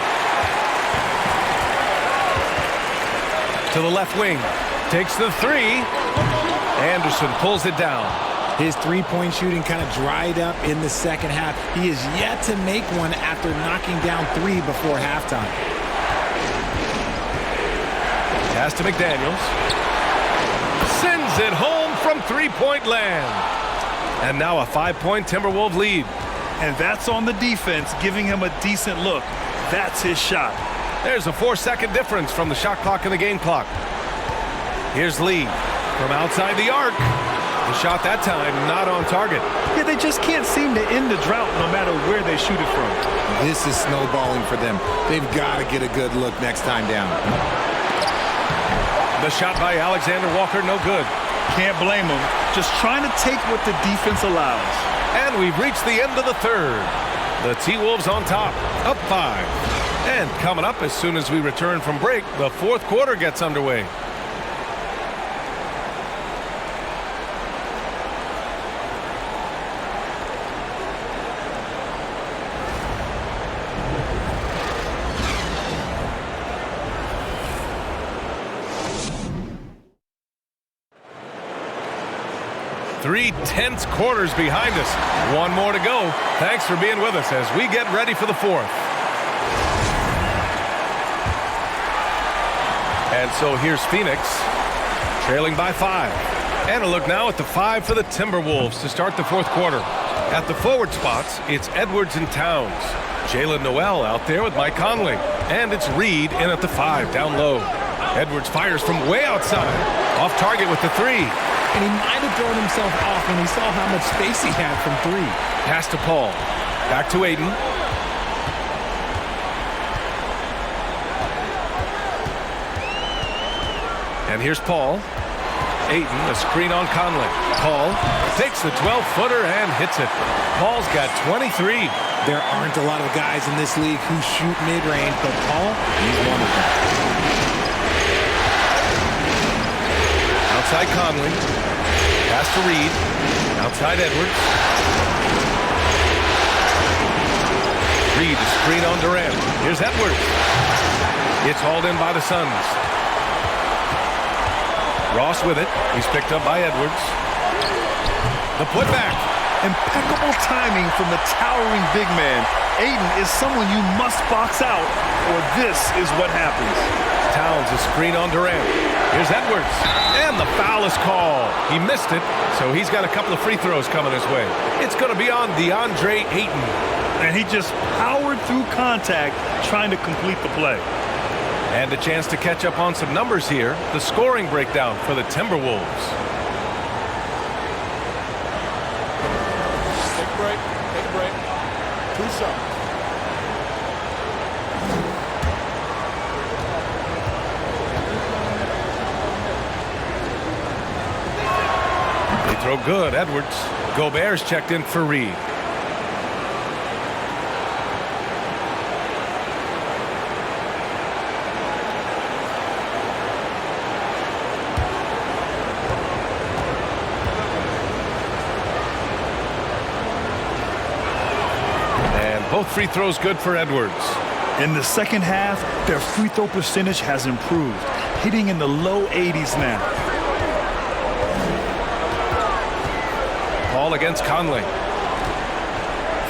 To the left wing. Takes the 3. Anderson pulls it down. His three-point shooting kind of dried up in the second half. He is yet to make one after knocking down 3 before halftime. Pass to McDaniels. Sends it home from three-point land. And now a 5-point Timberwolves lead. And that's on the defense, giving him a decent look. That's his shot. There's a 4-second difference from the shot clock and the game clock. Here's Lee from outside the arc. The shot that time not on target. Yeah, they just can't seem to end the drought no matter where they shoot it from. This is snowballing for them. They've got to get a good look next time down. The shot by Alexander Walker, no good. Can't blame him. Just trying to take what the defense allows. And we've reached the end of the third. The T-Wolves on top, up 5. And coming up as soon as we return from break, the fourth quarter gets underway. Three tense quarters behind us. One more to go. Thanks for being with us as we get ready for the fourth. And so here's Phoenix, trailing by 5. And a look now at the 5 for the Timberwolves to start the fourth quarter. At the forward spots, it's Edwards and Towns. Jalen Noel out there with Mike Conley. And it's Reed in at the 5, down low. Edwards fires from way outside. Off target with the 3. And he might have thrown himself off when he saw how much space he had from 3. Pass to Paul. Back to Aiden. And here's Paul. Aiden, a screen on Conley. Paul takes the 12-footer and hits it. Paul's got 23. There aren't a lot of guys in this league who shoot mid-range, but Paul, he's one of them. Outside Conley. Pass to Reed. Outside Edwards. Reed, the screen on Durant. Here's Edwards. It's hauled in by the Suns. Ross with it. He's picked up by Edwards. The putback. Impeccable timing from the towering big man. Aiden is someone you must box out, or this is what happens. Towns, a screen on Durant. Here's Edwards. And the foul is called. He missed it, so he's got a couple of free throws coming his way. It's going to be on DeAndre Ayton. And he just powered through contact trying to complete the play. And a chance to catch up on some numbers here. The scoring breakdown for the Timberwolves. Take a break. Take a break. 2 shots. They throw good. Edwards. Gobert's checked in for Reed. Both free throws good for Edwards. In the second half, their free throw percentage has improved, hitting in the low 80s now. Paul against Conley.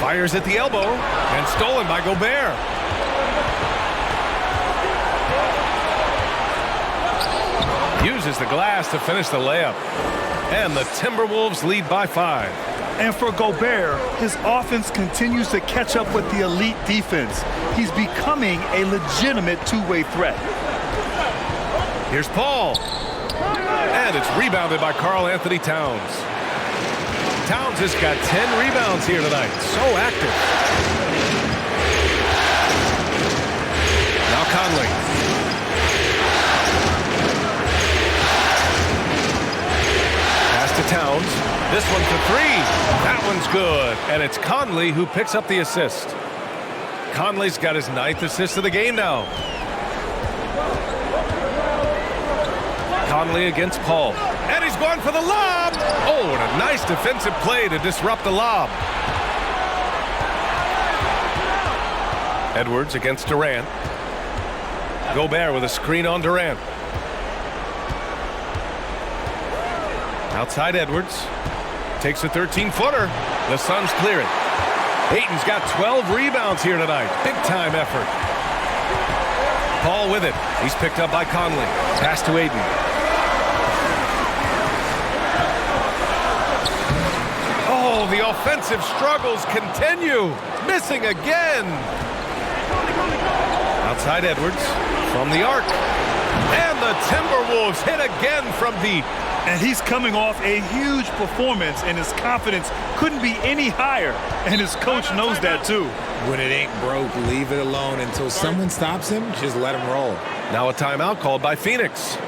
Fires at the elbow and stolen by Gobert. Uses the glass to finish the layup. And the Timberwolves lead by 5. And for Gobert, his offense continues to catch up with the elite defense. He's becoming a legitimate two-way threat. Here's Paul. And it's rebounded by Karl Anthony Towns. Towns has got 10 rebounds here tonight. So active. Now Conley. Pass to Towns. This one for 3. That one's good. And it's Conley who picks up the assist. Conley's got his 9th assist of the game now. Conley against Paul. And he's going for the lob. Oh, and a nice defensive play to disrupt the lob. Edwards against Durant. Gobert with a screen on Durant. Outside Edwards. Takes a 13-footer. The Suns clear it. Ayton's got 12 rebounds here tonight. Big-time effort. Paul with it. He's picked up by Conley. Pass to Ayton. Oh, the offensive struggles continue. Missing again. Outside Edwards from the arc. And the Timberwolves hit again from deep. And he's coming off a huge performance, and his confidence couldn't be any higher. And his coach knows that, too. When it ain't broke, leave it alone until someone stops him. Just let him roll. Now a timeout called by Phoenix.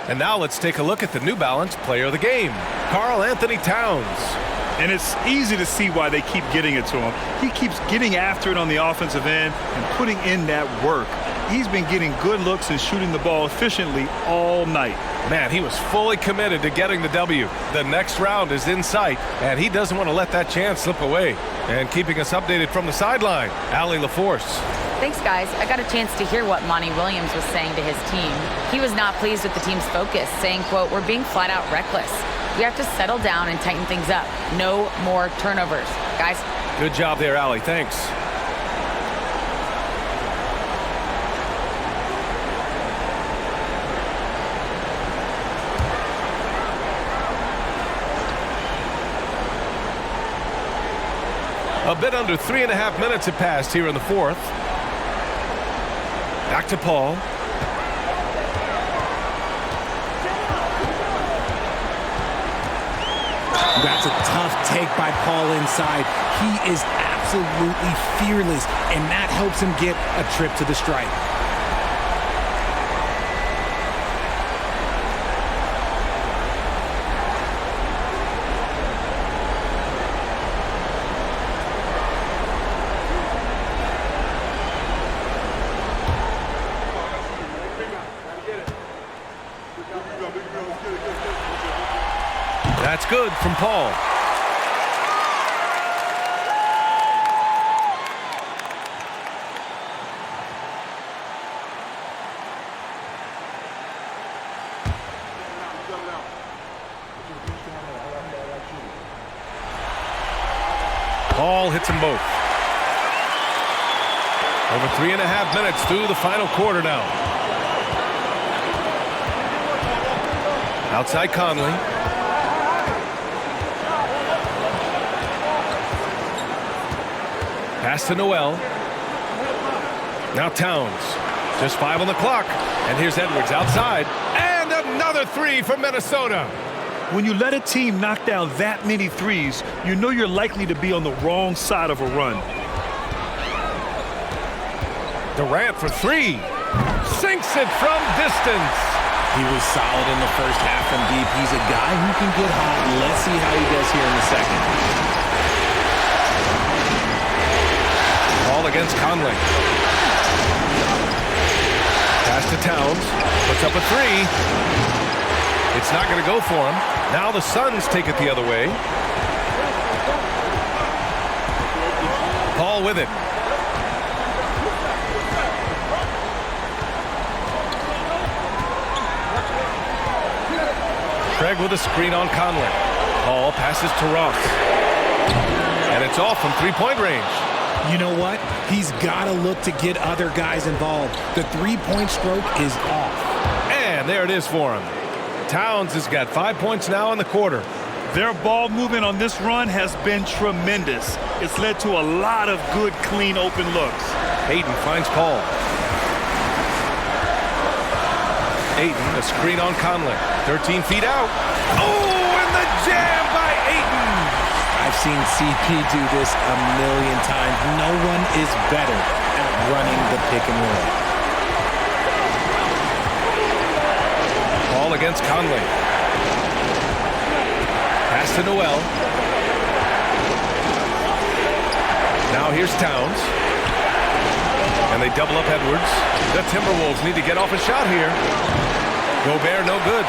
And now let's take a look at the New Balance player of the game, Karl Anthony Towns. And it's easy to see why they keep getting it to him. He keeps getting after it on the offensive end and putting in that work. He's been getting good looks and shooting the ball efficiently all night. Man, he was fully committed to getting the W. The next round is in sight, and he doesn't want to let that chance slip away. And keeping us updated from the sideline, Allie LaForce. Thanks, guys. I got a chance to hear what Monty Williams was saying to his team. He was not pleased with the team's focus, saying, quote, "We're being flat out reckless. We have to settle down and tighten things up. No more turnovers." Guys. Good job there, Allie. Thanks. A bit under 3.5 minutes have passed here in the fourth. Back to Paul. That's a tough take by Paul inside. He is absolutely fearless, and that helps him get a trip to the stripe. That's good from Paul. Paul hits them both. Over 3.5 minutes through the final quarter now. Outside Conley. Pass to Noel. Now Towns. Just 5 on the clock. And here's Edwards outside. And another three for Minnesota. When you let a team knock down that many threes, you know you're likely to be on the wrong side of a run. Durant for three. Sinks it from distance. He was solid in the first half from deep. He's a guy who can get hot. Let's see how he does here in the second. Ball against Conley. Pass to Towns. Puts up a three. It's not going to go for him. Now the Suns take it the other way. Paul with it. Craig with a screen on Conley. Paul passes to Ross. And it's off from three-point range. You know what? He's got to look to get other guys involved. The three-point stroke is off. And there it is for him. Towns has got 5 points now in the quarter. Their ball movement on this run has been tremendous. It's led to a lot of good, clean, open looks. Ayton finds Paul. Ayton, a screen on Conley. 13 feet out. Oh, and the jam by Ayton. I've seen CP do this a million times. No one is better at running the pick and roll. Paul against Conley. Pass to Noel. Now here's Towns. And they double up Edwards. The Timberwolves need to get off a shot here. Gobert no good.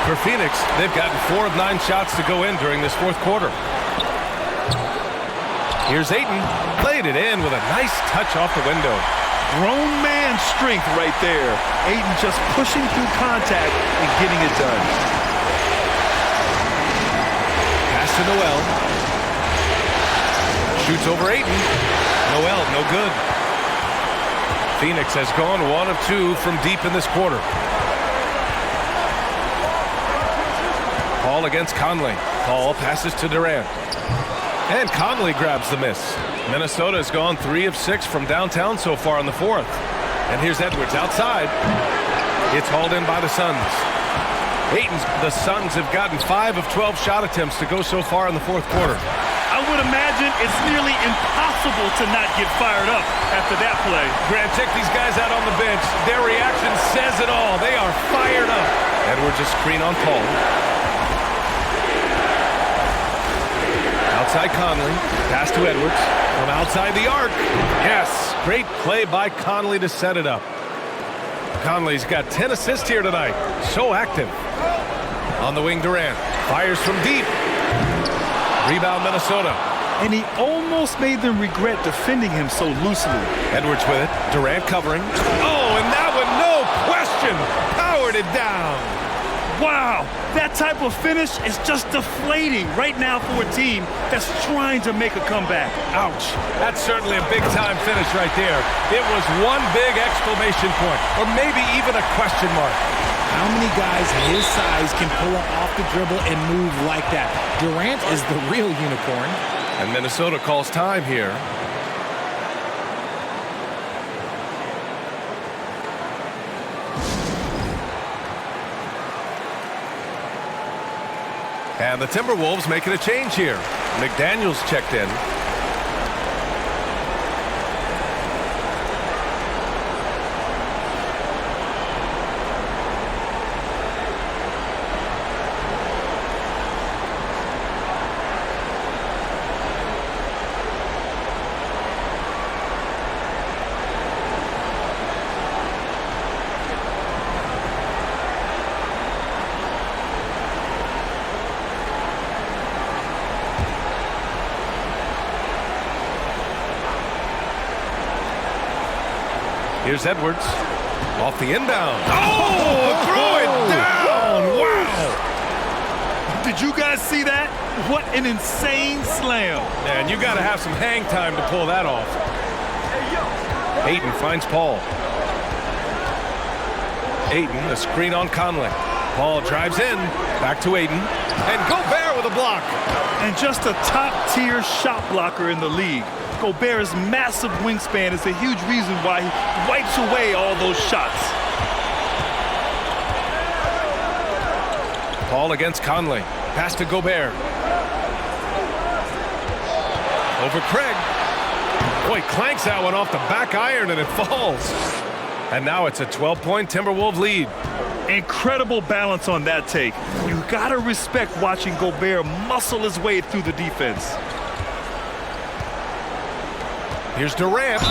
For Phoenix, they've gotten 4 of 9 shots to go in during this fourth quarter. Here's Ayton. Played it in with a nice touch off the window. Grown man strength right there. Ayton just pushing through contact and getting it done. Pass to Noel. Shoots over Ayton. Noel, no good. Phoenix has gone 1 of 2 from deep in this quarter. Paul against Conley. Paul passes to Durant. And Conley grabs the miss. Minnesota has gone 3 of 6 from downtown so far in the fourth. And here's Edwards outside. It's hauled in by the Suns. The Suns have gotten 5 of 12 shot attempts to go so far in the fourth quarter. I would imagine it's nearly impossible to not get fired up after that play. Grant, check these guys out on the bench. Their reaction says it all. They are fired up. Edwards a screen on Paul. Outside Conley. Pass to Edwards. From outside the arc. Yes. Great play by Conley to set it up. Conley's got 10 assists here tonight. So active. On the wing, Durant. Fires from deep. Rebound, Minnesota. And he almost made them regret defending him so loosely. Edwards with it. Durant covering. Oh, and that one, no question, powered it down. Wow, that type of finish is just deflating right now for a team that's trying to make a comeback. Ouch. That's certainly a big-time finish right there. It was one big exclamation point, or maybe even a question mark. How many guys his size can pull up off the dribble and move like that? Durant is the real unicorn. And Minnesota calls time here. And the Timberwolves making a change here. McDaniels checked in. Here's Edwards. Off the inbound. Oh, throw it down. Wow. Did you guys see that? What an insane slam. Man, you got to have some hang time to pull that off. Ayton finds Paul. Ayton, a screen on Conley. Paul drives in. Back to Ayton. And Gobert with a block. And just a top-tier shot blocker in the league. Gobert's massive wingspan is a huge reason why he wipes away all those shots. Paul against Conley. Pass to Gobert. Over Craig. Boy, clanks that one off the back iron and it falls. And now it's a 12-point Timberwolves lead. Incredible balance on that take. You gotta respect watching Gobert muscle his way through the defense. Here's Durant,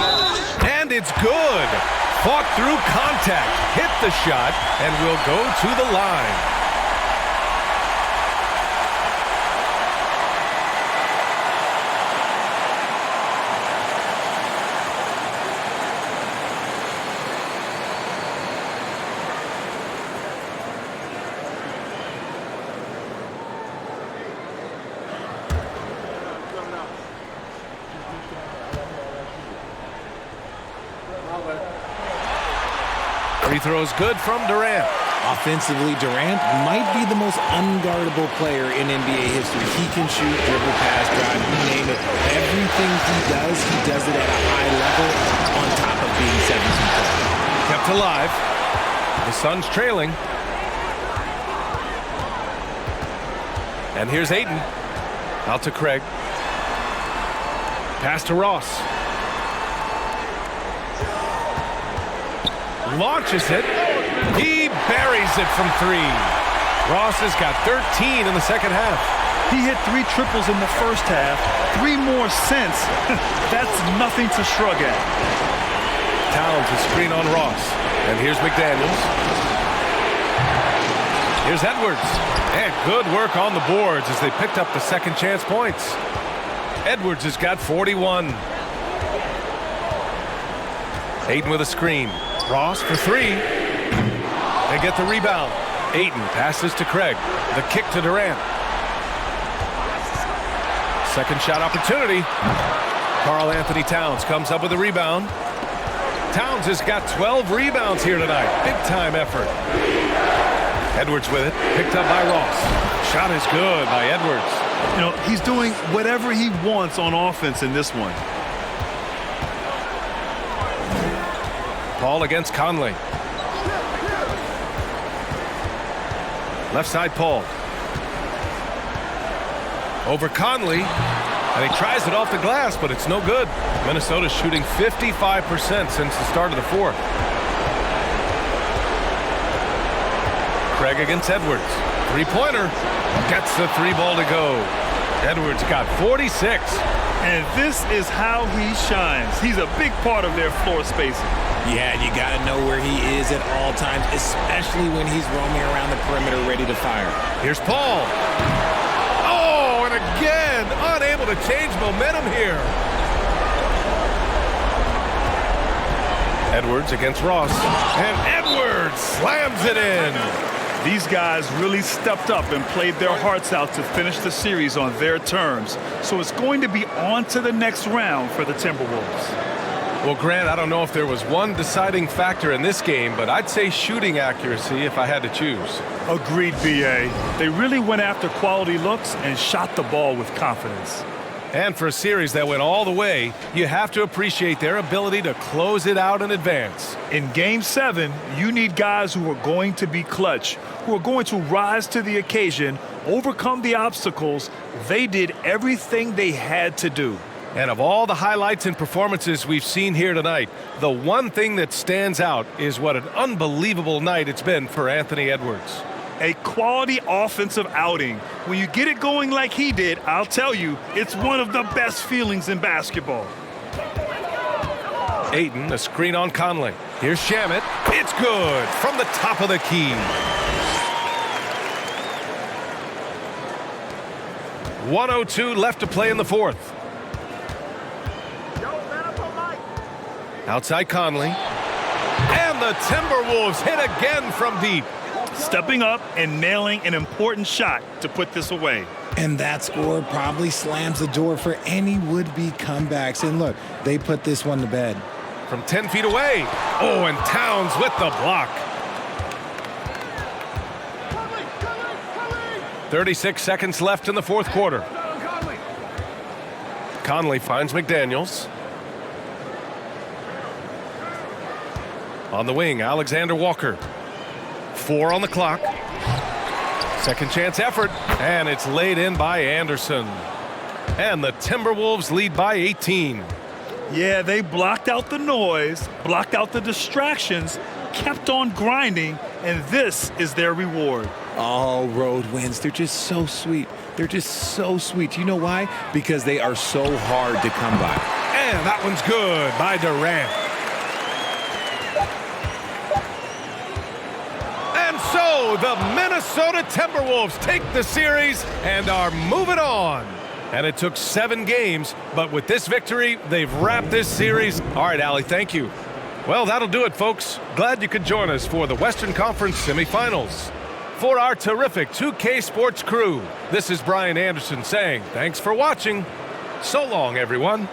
and it's good. Fought through contact, hit the shot, and will go to the line. Free throws good from Durant. Offensively, Durant might be the most unguardable player in NBA history. He can shoot, dribble, pass, drive, you name it. Everything he does it at a high level on top of being 7 feet tall. Kept alive. The Suns trailing. And here's Ayton. Out to Craig. Pass to Ross. Launches it. He buries it from 3. Ross has got 13 in the second half. He hit 3 triples in the first half, 3 more since. That's nothing to shrug at. Towns a screen on Ross. And here's McDaniels. Here's Edwards. And good work on the boards as they picked up the second chance points. Edwards has got 41. Ayton with a screen. Ross for 3. They get the rebound. Ayton passes to Craig. The kick to Durant. Second shot opportunity. Karl Anthony Towns comes up with a rebound. Towns has got 12 rebounds here tonight. Big time effort. Edwards with it. Picked up by Ross. Shot is good by Edwards. You know, he's doing whatever he wants on offense in this one. Paul against Conley. Left side Paul. Over Conley. And he tries it off the glass, but it's no good. Minnesota's shooting 55% since the start of the fourth. Craig against Edwards. Three-pointer. Gets the three ball to go. Edwards got 46. And this is how he shines. He's a big part of their floor spacing. Yeah, you got to know where he is at all times, especially when he's roaming around the perimeter ready to fire. Here's Paul. Oh, and again, unable to change momentum here. Edwards against Ross. And Edwards slams it in. These guys really stepped up and played their hearts out to finish the series on their terms. So it's going to be on to the next round for the Timberwolves. Well, Grant, I don't know if there was one deciding factor in this game, but I'd say shooting accuracy if I had to choose. Agreed, B.A. They really went after quality looks and shot the ball with confidence. And for a series that went all the way, you have to appreciate their ability to close it out in advance. In Game 7, you need guys who are going to be clutch, who are going to rise to the occasion, overcome the obstacles. They did everything they had to do. And of all the highlights and performances we've seen here tonight, the one thing that stands out is what an unbelievable night it's been for Anthony Edwards. A quality offensive outing. When you get it going like he did, I'll tell you, it's one of the best feelings in basketball. Ayton, a screen on Conley. Here's Shamet. It's good from the top of the key. .102 left to play in the fourth. Outside Conley. And the Timberwolves hit again from deep. Stepping up and nailing an important shot to put this away. And that score probably slams the door for any would-be comebacks. And look, they put this one to bed. From 10 feet away. Oh, and Towns with the block. 36 seconds left in the fourth quarter. Conley finds McDaniels. On the wing, Alexander Walker. 4 on the clock. Second chance effort, and it's laid in by Anderson. And the Timberwolves lead by 18. Yeah, they blocked out the noise, blocked out the distractions, kept on grinding, and this is their reward. All road wins, they're just so sweet. They're just so sweet. You know why? Because they are so hard to come by. And that one's good by Durant. And so the Minnesota Timberwolves take the series and are moving on. And it took 7 games, but with this victory, they've wrapped this series. All right, Allie, thank you. Well, that'll do it, folks. Glad you could join us for the Western Conference semifinals. For our terrific 2K Sports crew, this is Brian Anderson saying thanks for watching. So long, everyone.